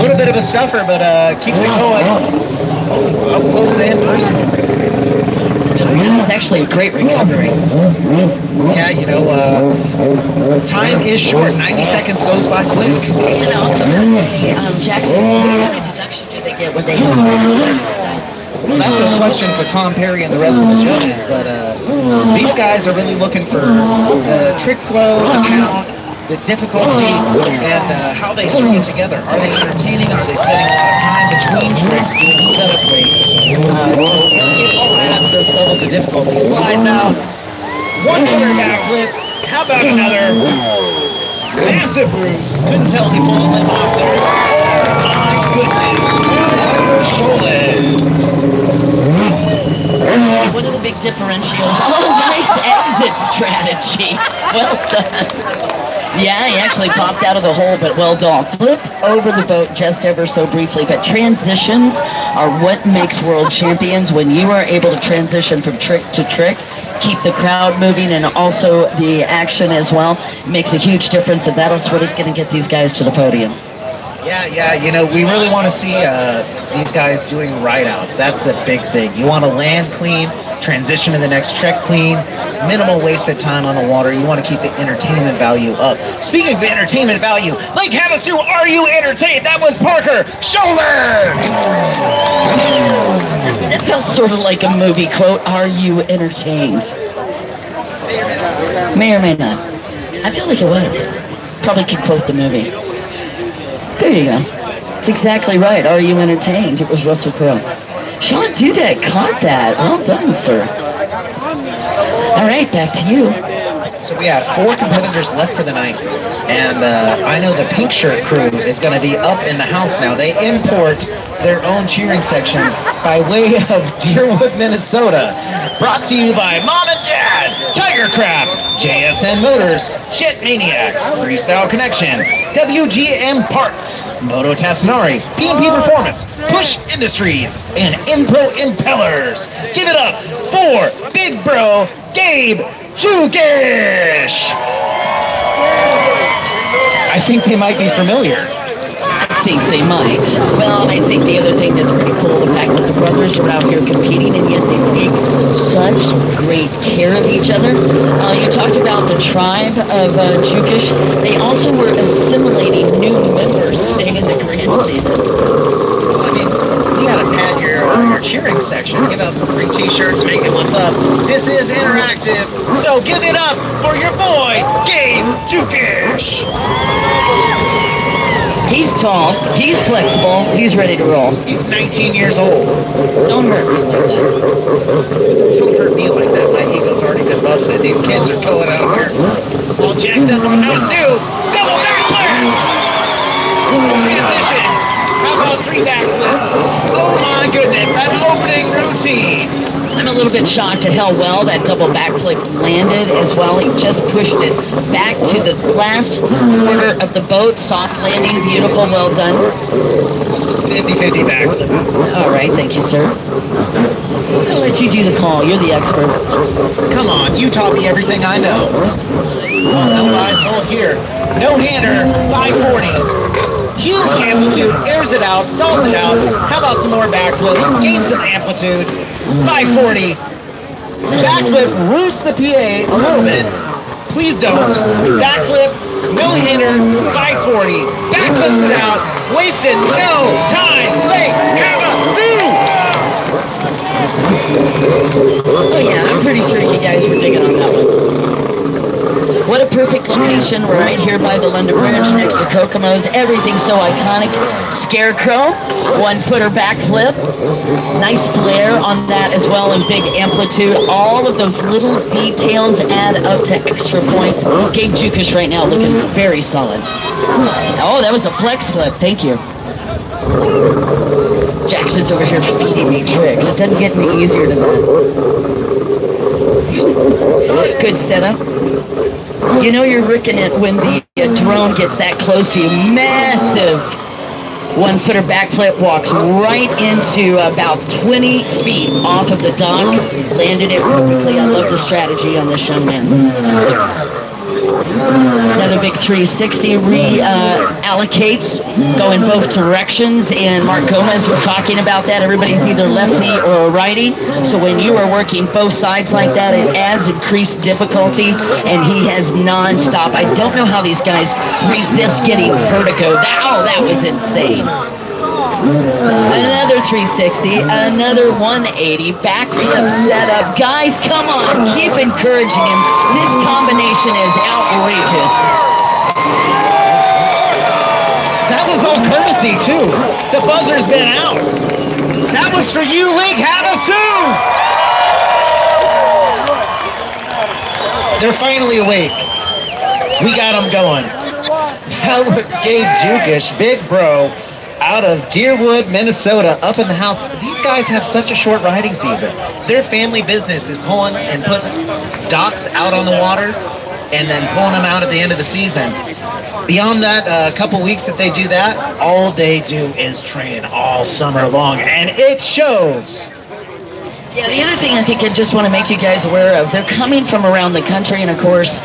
little bit of a stuffer, but keeps it going. Up close and personal. It's actually a great recovery. Yeah, you know, time is short. 90 seconds goes by quick. And also, Jackson, what kind of deduction do they get when they have Well, that's a question for Tom Perry and the rest of the judges, but these guys are really looking for the trick flow, the count, the difficulty, and how they string it together. Are they entertaining? Are they spending a lot of time between tricks doing setup weights? It all adds those levels of difficulty. Slides out. 1 footer backflip. How about another? Massive Bruce. Couldn't tell he pulled the lip off there. Oh my goodness. What are the big differentials? Oh, nice exit strategy. Well done. Yeah, he actually popped out of the hole, but well done. Flipped over the boat just ever so briefly, but transitions are what makes world champions. When you are able to transition from trick to trick, keep the crowd moving and also the action as well, it makes a huge difference, and that's what is going to get these guys to the podium. Yeah, you know, we really want to see these guys doing ride-outs. That's the big thing. You want to land clean, transition to the next trek clean, minimal wasted time on the water. You want to keep the entertainment value up. Speaking of entertainment value, Lake Havasu, are you entertained? That was Parker Scholler! That felt sort of like a movie quote, are you entertained? May or may not. I feel like it was. Probably could quote the movie. There you go. That's exactly right. Are you entertained? It was Russell Crowe. Sean Dudek caught that. Well done, sir. All right, back to you. So we have 4 competitors left for the night, and I know the pink shirt crew is going to be up in the house now. They import their own cheering section by way of Deerwood, Minnesota. Brought to you by Mom and Dad, Tigercraft, JSN Motors, Jet Maniac, Freestyle Connection, WGM Parts, Moto Tassinari, P&P Performance, Push Industries, and Impro Impellers. Give it up for Big Bro Gabe Jukish! I think they might be familiar. I think they might. Well, and I think the other thing that's pretty cool, the fact that the brothers are out here competing and yet they take such great care of each other. You talked about the tribe of Jukish. They also were assimilating new members today in the grandstands. I mean, you gotta pad your cheering section. Give out some free t-shirts, make it what's up. This is interactive, so give it up for your boy, Gabe Jukish! He's tall, he's flexible, he's ready to roll. He's 19 years old. Don't hurt me like that. Don't hurt me like that. My ego's already been busted. These kids are going out here all jacked up on Mountain Dew. Double backflip! Transitions. How about 3 backflips? Oh my goodness, that opening routine. I'm a little bit shocked at how well that double backflip landed as well. He just pushed it back to the last corner of the boat. Soft landing, beautiful, well done. 50-50 backflip. All right, thank you, sir. I'm gonna let you do the call. You're the expert. Come on, you taught me everything I know. No eyes hold here. No hander, 540. Huge amplitude, airs it out, stalls it out. How about some more backflips? Gain some amplitude. 540. Backflip roosts the PA a little bit. Please don't. Backflip, no hander, 540. Backflips it out. Wasted no time. Lake Havasu! Oh yeah, I'm pretty sure you guys were digging on that one. What a perfect location. We're right here by the London Bridge next to Kokomo's. Everything so iconic. Scarecrow, 1-footer backflip. Nice flare on that as well and big amplitude. All of those little details add up to extra points. Gabe Jukish right now looking very solid. Oh, that was a flex flip. Thank you. Jackson's over here feeding me tricks. It doesn't get any easier than that. Good setup. You know you're ricking it when the drone gets that close to you. Massive 1-footer backflip, walks right into about 20 feet off of the dock. Landed it perfectly. I love the strategy on this young man. Another big 360 reallocates, going both directions, and Mark Gomez was talking about that. Everybody's either lefty or righty, so when you are working both sides like that, it adds increased difficulty, and he has non-stop. I don't know how these guys resist getting vertigo. That was insane. Another 360, another 180, backflip setup. Guys, come on, keep encouraging him. This combination is outrageous. That was all courtesy, too. The buzzer's been out. That was for you, Lake Havasu! They're finally awake. We got them going. That was Gabe Jukish, big bro, out of Deerwood, Minnesota, up in the house. These guys have such a short riding season. Their family business is pulling and putting docks out on the water and then pulling them out at the end of the season. Beyond that, a couple weeks that they do that, all they do is train all summer long, and it shows. Yeah, the other thing I think I just want to make you guys aware of, they're coming from around the country and, of course,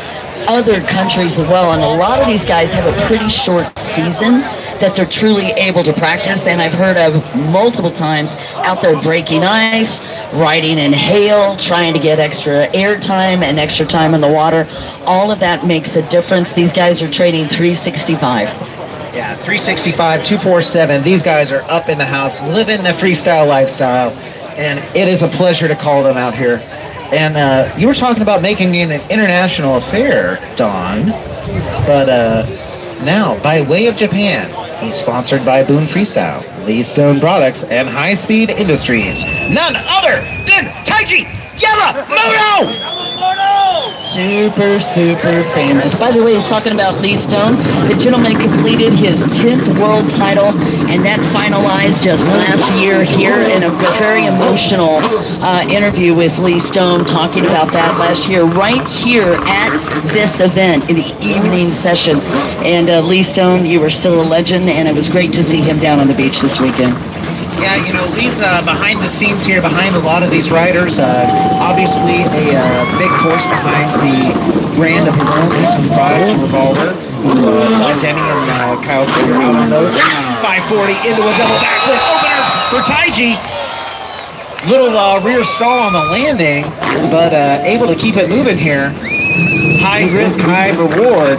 other countries as well, and a lot of these guys have a pretty short season. that they're truly able to practice, and I've heard of multiple times out there breaking ice, riding in hail, trying to get extra air time and extra time in the water. All of that makes a difference. These guys are training 365. Yeah, 365, 247. These guys are up in the house, living the freestyle lifestyle, and it is a pleasure to call them out here. And you were talking about making it an international affair, Don, but now, by way of Japan, he's sponsored by Boone Freestyle, Lee Stone Products, and High Speed Industries. None other than Taiji Yamamoto! Super, super famous. By the way, he's talking about Lee Stone. The gentleman completed his 10th world title, and that finalized just last year here in a very emotional interview with Lee Stone, talking about that last year, right here at this event in the evening session. And Lee Stone, you were still a legend, and it was great to see him down on the beach this weekend. Yeah, you know, Lee's behind the scenes here, behind a lot of these riders. Obviously, a big force behind the brand of his own Eastern Products, Revolver. Denny and Kyle Krieger out on those. 540 into a double backflip opener for Taiji. Little rear stall on the landing, but able to keep it moving here. High risk, high reward.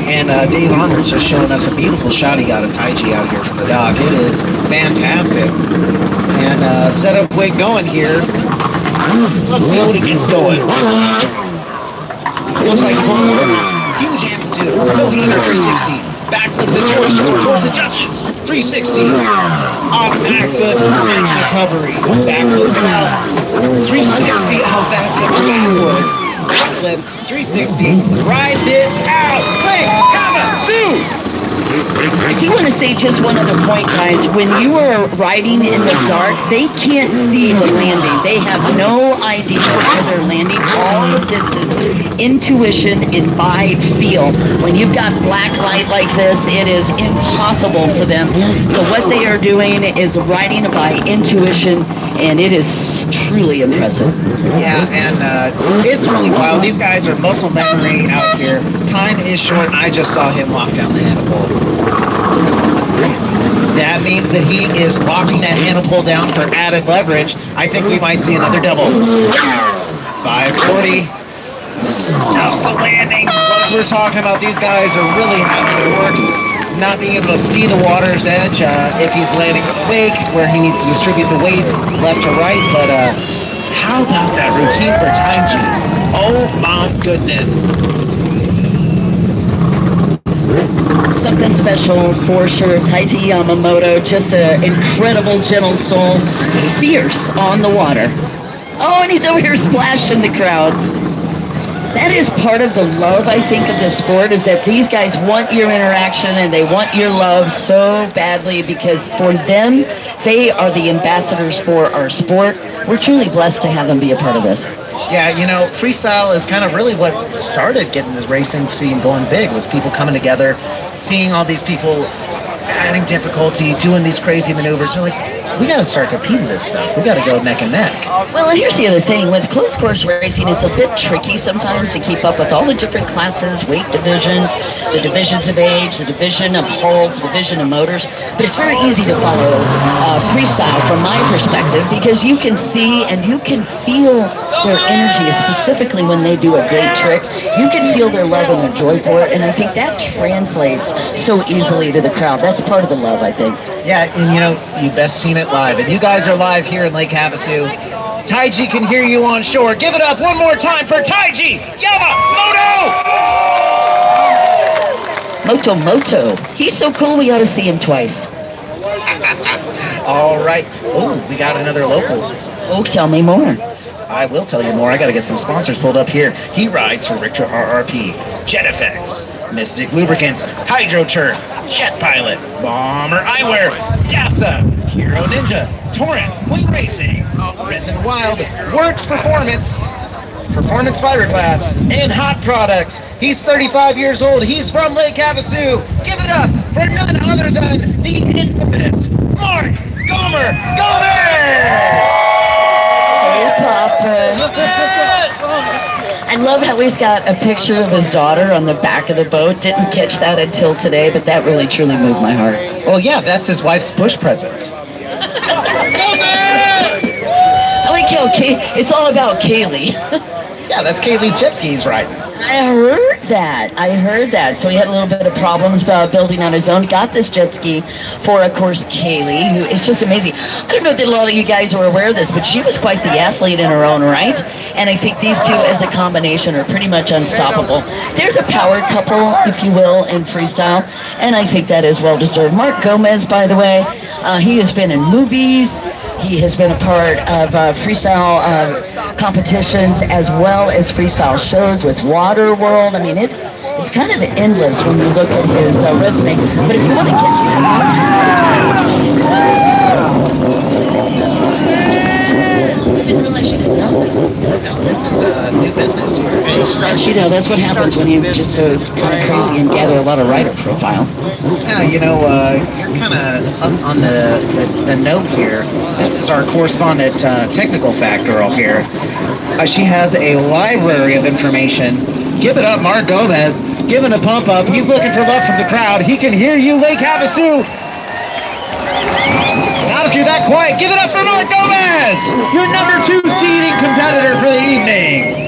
And Dave Armour's just showing us a beautiful shot he got of Taiji out here from the dock. It is fantastic. And setup weight going here. Let's see what he gets going. Looks like huge amplitude. No heater, 360. Backflips it towards the judges. 360. Off axis, max recovery. Backflips it out. 360 off axis backwards. Backflip, 360, rides it out. Quick, Havasu! I do want to say just one other point, guys. When you are riding in the dark, they can't see the landing. They have no idea where they're landing. All of this is intuition and by feel. When you've got black light like this, it is impossible for them. So what they are doing is riding by intuition, and it is truly impressive. Yeah, and it's really wild. These guys are muscle memory out here. Time is short, and I just saw him lock down the handle pull. That means that he is locking that handle pull down for added leverage. I think we might see another double. 540. Stuffs the landing. What we're talking about, these guys are really having to work, not being able to see the water's edge if he's landing a wake where he needs to distribute the weight left to right. But how about that routine for Taiji? Oh my goodness. Something special for sure. Taiji Yamamoto, just an incredible gentle soul, fierce on the water. Oh, and he's over here splashing the crowds. That is part of the love, I think, of the sport, is that these guys want your interaction and they want your love so badly, because for them, they are the ambassadors for our sport. We're truly blessed to have them be a part of this. Yeah, you know, freestyle is kind of really what started getting this racing scene going big, was people coming together, seeing all these people adding difficulty, doing these crazy maneuvers. They're like, we got to start competing this stuff. We got to go neck and neck. Well, and here's the other thing. With closed course racing, it's a bit tricky sometimes to keep up with all the different classes, weight divisions, the divisions of age, the division of hulls, the division of motors. But it's very easy to follow freestyle from my perspective, because you can see and you can feel their energy, specifically when they do a great trick. You can feel their love and their joy for it, and I think that translates so easily to the crowd. That's part of the love, I think. Yeah, and you know, you best seen it live, and you guys are live here in Lake Havasu. Taiji can hear you on shore. Give it up one more time for Taiji Yamamoto! Moto. He's so cool, we ought to see him twice. All right. Oh, we got another local. Oh, tell me more. I will tell you more. I got to get some sponsors pulled up here. He rides for Richter RRP, JetFX, Mystic Lubricants, HydroTurf, Jet Pilot, Bomber Eyewear, DASA, Hero Ninja, Torrent, Queen Racing, Risen Wild, Works Performance, Performance Fiberglass, and Hot Products. He's 35 years old. He's from Lake Havasu. Give it up for none other than the infamous Mark Gomer Gomez! Hey, Papa. And love how he's got a picture of his daughter on the back of the boat. Didn't catch that until today, but that really truly moved my heart. Well, yeah, that's his wife's push present. I like how it's all about Kaylee. Yeah, that's Kaylee's jet skis riding. I heard that. So he had a little bit of problems about building on his own. Got this jet ski for, of course, Kaylee, who is just amazing. I don't know that a lot of you guys are aware of this, but she was quite the athlete in her own right. And I think these two as a combination are pretty much unstoppable. They're the power couple, if you will, in freestyle. And I think that is well deserved. Mark Gomez, by the way, he has been in movies. He has been a part of freestyle competitions as well as freestyle shows with Water World. I mean, it's kind of endless when you look at his resume. But if you want to catch him, I didn't realize you didn't know that. No, this is new business here. You know, that's what happens when you just go kind of crazy and gather a lot of writer profiles. Now, you know, you're kind of up on the note here. This is our correspondent technical fact girl here. She has a library of information. Give it up, Mark Gomez. Giving a pump up. He's looking for love from the crowd. He can hear you, Lake Havasu. Not if you're that quiet. Give it up for Mark Gomez, your number 2 seeding competitor for the evening.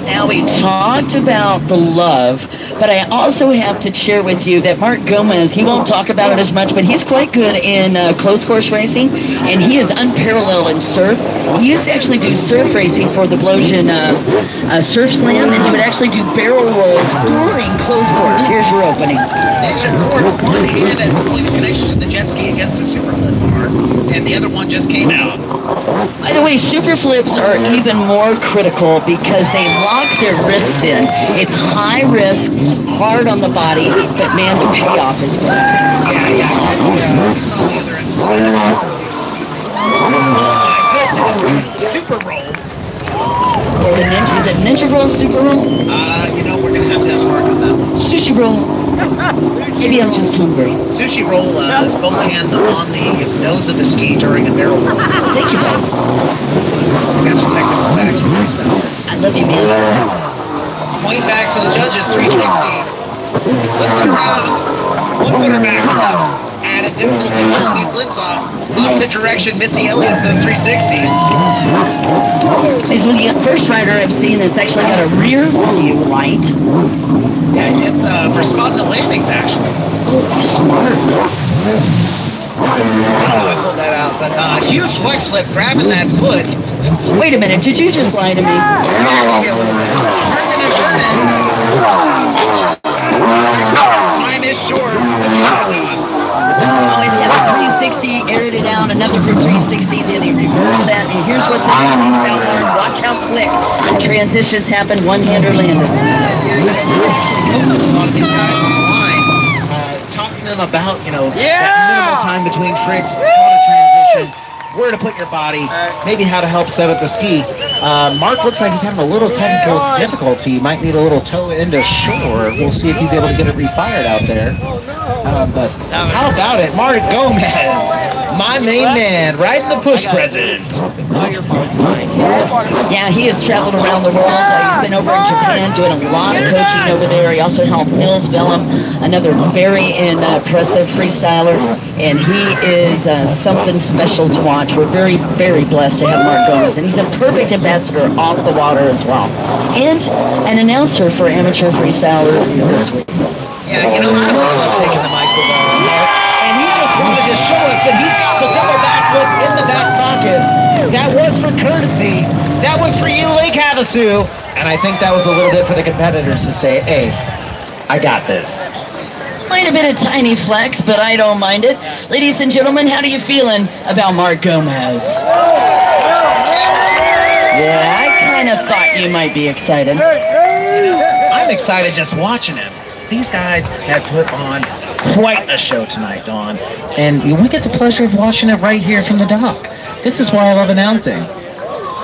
Now, we talked about the love, but I also have to share with you that Mark Gomez, he won't talk about it as much, but he's quite good in closed course racing, and he is unparalleled in surf. He used to actually do surf racing for the Blosian Surf Slam, and he would actually do barrel rolls during closed course. Here's your opening. One hand has a point of connection to the jet ski against a super flip bar, and the other one just came out. By the way, super flips are even more critical because they lock their wrists in. It's high risk, hard on the body, but man, the payoff is good. Yeah. It's on the other end side. Oh my goodness. Super roll. Or the ninja, is it ninja roll, super roll? You know, we're going to have to ask Mark on that one. Sushi roll. Maybe I'm just hungry. Sushi roll is both hands on the nose of the ski during a barrel roll. Thank you, bud. Got your technical facts for freestyle. I love you, man. Point back to the judges, 360. Flips it around. One footer back up. Added difficulty pulling these lids off. Opposite direction, Missy Elliott's those 360s. This one, the first rider I've seen that's actually got a rear view light. Yeah, it's for spotting the landings, actually. Oh, smart. I don't know how I pulled that out, but huge flex flip, grabbing that foot. Wait a minute, did you just lie to me? Time is short. Oh, he's got a 360, aired it out, another for 360, then he reversed that, and here's what's interesting about Mark. Watch how quick the transitions happen, one-hander landed. A lot of these guys on the line, talking to them about, you know, that minimal time between tricks, how to transition, where to put your body, maybe how to help set up the ski. Mark looks like he's having a little technical difficulty. He might need a little toe into shore. We'll see if he's able to get it refired out there. But how about it? Mark Gomez, my main man, riding the push president. Yeah, he has traveled around the world. He's been over in Japan doing a lot of coaching over there. He also helped Nils Vellum, another very impressive freestyler, and he is something special to watch. We're very, very blessed to have Mark Gomez, and he's a perfect ambassador off the water as well, and an announcer for Amateur Freestyler this week. Yeah, you know, I also have taken the mic with Mark, and he just wanted to show us that he's got the double backflip in the back pocket. That was for courtesy. That was for you, Lake Havasu. And I think that was a little bit for the competitors to say, hey, I got this. Might have been a tiny flex, but I don't mind it. Ladies and gentlemen, how are you feeling about Mark Gomez? Yeah, I kind of thought you might be excited. I'm excited just watching him. These guys have put on quite a show tonight, Dawn. And we get the pleasure of watching it right here from the dock. This is why I love announcing.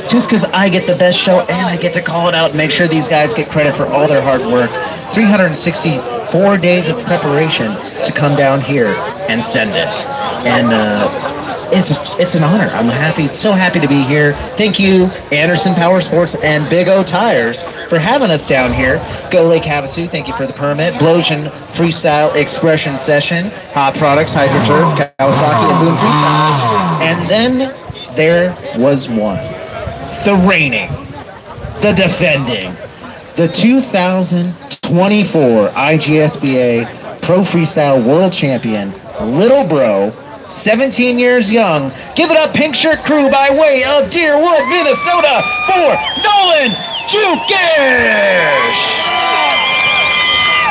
Just because I get the best show and I get to call it out and make sure these guys get credit for all their hard work. 364 days of preparation to come down here and send it. And it's an honor. I'm so happy to be here. Thank you, Anderson Power Sports and Big O Tires, for having us down here. Go Lake Havasu, thank you for the permit. Blosian Freestyle Expression Session, Hot Products, HydroTurf, Kawasaki, and Boom Freestyle. And then there was one. The reigning, the defending, the 2024 IJSBA Pro Freestyle World Champion, Little Bro, 17 years young. Give it up, Pink Shirt Crew, by way of Deerwood, Minnesota, for Nolan Jukish!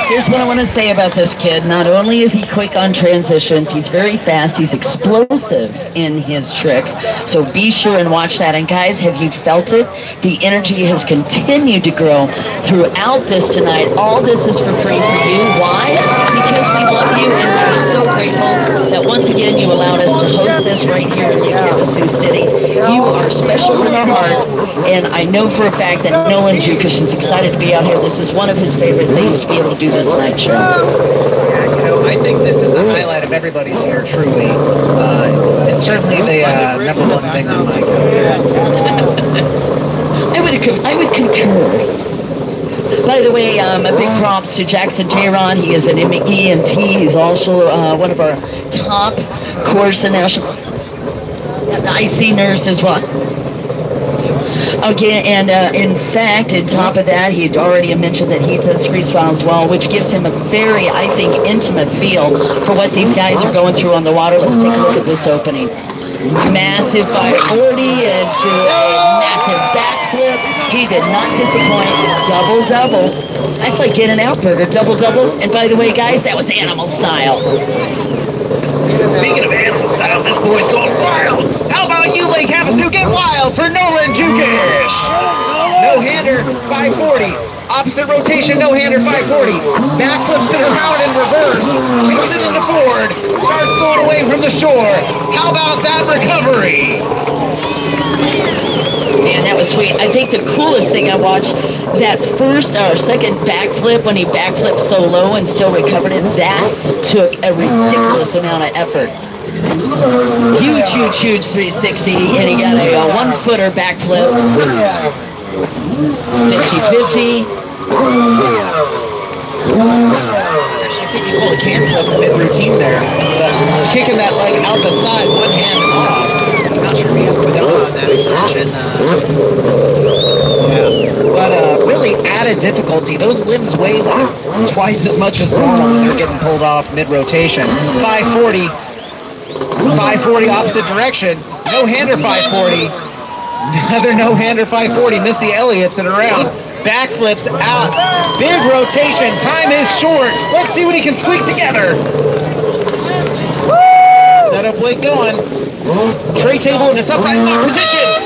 Here's what I want to say about this kid. Not only is he quick on transitions, he's very fast, he's explosive in his tricks. So be sure and watch that. And guys, have you felt it? The energy has continued to grow throughout this tonight. All this is for free for you. Why? Because we love you and we're so grateful that once again you allowed us to host this right here in Lake Havasu City. You are special in our heart, and I know for a fact that Nolan Jukish is excited to be out here. This is one of his favorite things, to be able to do this night show. Yeah, you know, I think this is the highlight of everybody's here, truly. It's certainly the number one thing on my calendar. I would concur. By the way, a big props to Jackson J-Ron. He is an EMT. He's also one of our top course and national IC nurse as well. Okay, and in fact, on top of that, he'd already mentioned that he does freestyle as well, which gives him a very, I think, intimate feel for what these guys are going through on the water. Let's take a look at this opening. Massive 540 into a massive backflip. He did not disappoint. Double-double. That's like Get-N Out Burger. Double-double. And by the way, guys, that was animal style. Speaking of animal style, this boy's going wild. How about you, Lake Havasu? Get wild for Nolan Jukish. No-hander, 540. Opposite rotation, no-hander, 540. Backflips it around in reverse. Kicks it into forward. Starts going away from the shore. How about that recovery? Man, that was sweet. I think the coolest thing I watched, that first or second backflip when he backflipped so low and still recovered it, that took a ridiculous amount of effort. Huge, huge, huge 360, and he got a one-footer backflip. 50-50. I think he pulled a can flip mid-routine there, but kicking that leg out the side, one hand off. I'm not sure we have put down on that extension. But really added difficulty. Those limbs weigh like twice as much as normal when they're getting pulled off mid-rotation. 540 opposite direction. No-hander 540. Another no-hander 540. Missy Elliott's it around. Backflips out. Big rotation. Time is short. Let's see what he can squeak together. Setup weight going. Tray table in its upright lock position.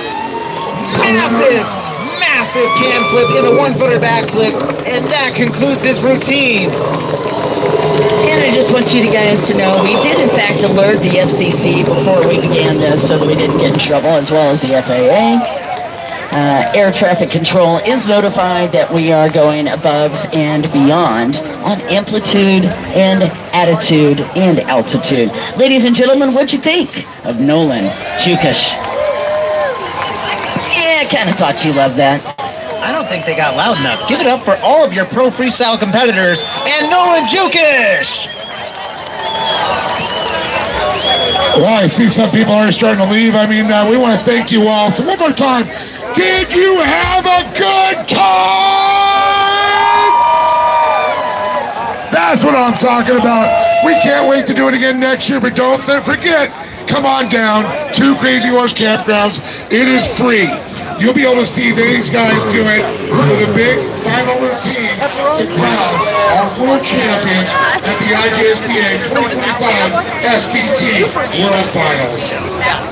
Massive can flip in a one-footer backflip. And that concludes his routine. And I just want you guys to know, we did in fact alert the FCC before we began this so that we didn't get in trouble, as well as the FAA. Air traffic control is notified that we are going above and beyond on amplitude and attitude and altitude. Ladies and gentlemen, what'd you think of Nolan Jukish? Yeah, I kind of thought you loved that. I don't think they got loud enough. Give it up for all of your pro freestyle competitors and Nolan Jukish! Well, I see some people already starting to leave. I mean, we want to thank you all. So one more time, did you have a good time? That's what I'm talking about. We can't wait to do it again next year, but don't forget, come on down to Crazy Horse Campgrounds. It is free. You'll be able to see these guys do it with a big final routine to crown our world champion at the IJSBA 2025 SBT World Finals.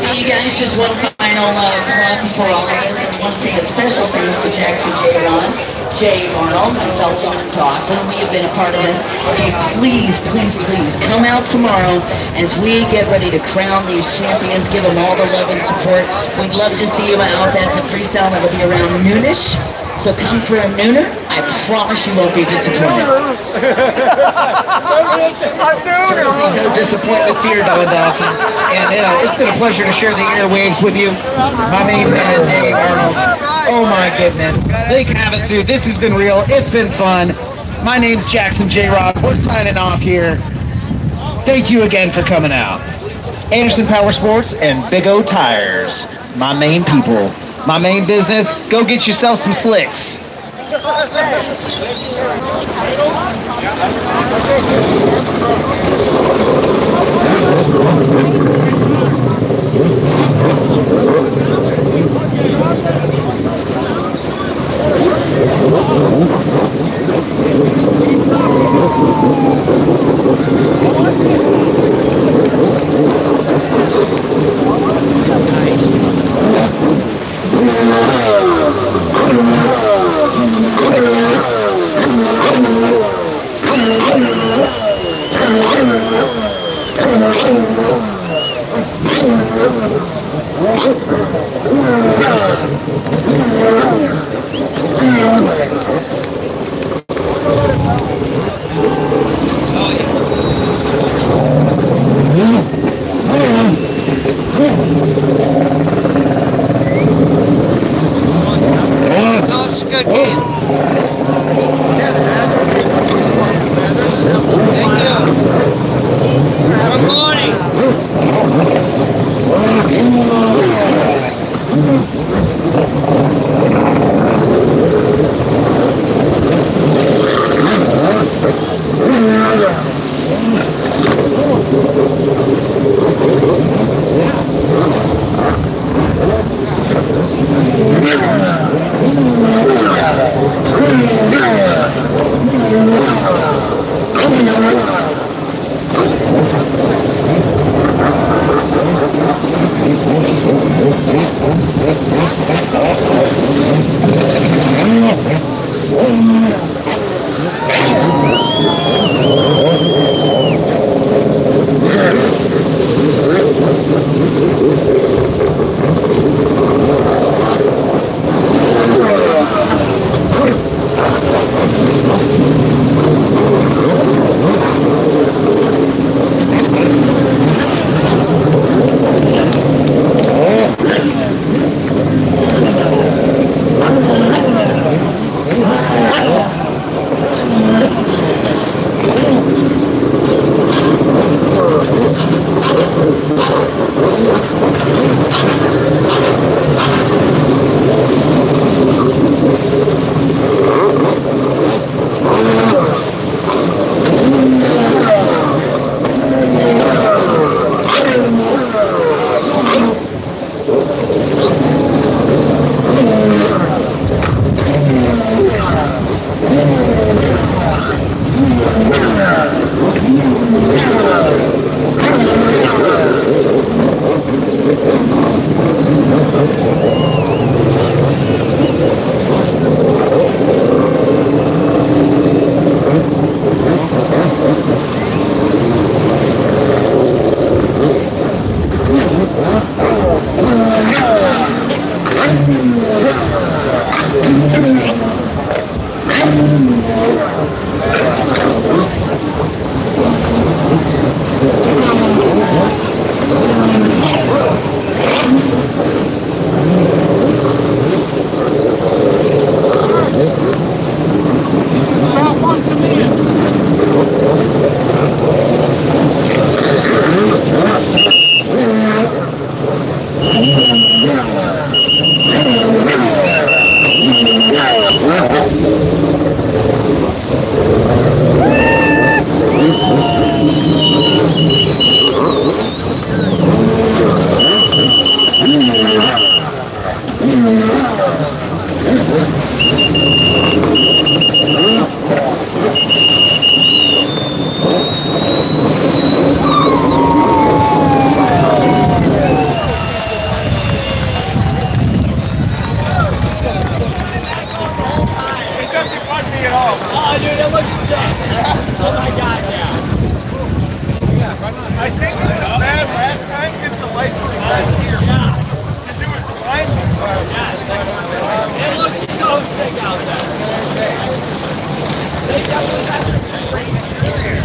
Hey, you guys, just one final plug for all of us. I want to say a special thanks to Jackson J-Ron, Jay Arnold, myself, John Dawson. We have been a part of this. Hey, please, please, please come out tomorrow as we get ready to crown these champions. Give them all the love and support. We'd love to see you out at the freestyle. That'll be around noonish. So come for a nooner. I promise you won't be disappointed. Certainly no disappointments here, Dylan Dawson. And it's been a pleasure to share the airwaves with you. My main man, Dave Arnold. Oh my goodness. Lake Havasu, this has been real. It's been fun. My name's Jackson J. Rock. We're signing off here. Thank you again for coming out. Anderson Power Sports and Big O Tires. My main people. My main business. Go get yourself some slicks.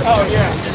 Oh, yeah.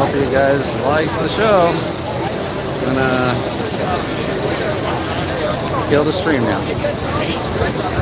Hope you guys like the show. I'm gonna kill the stream now.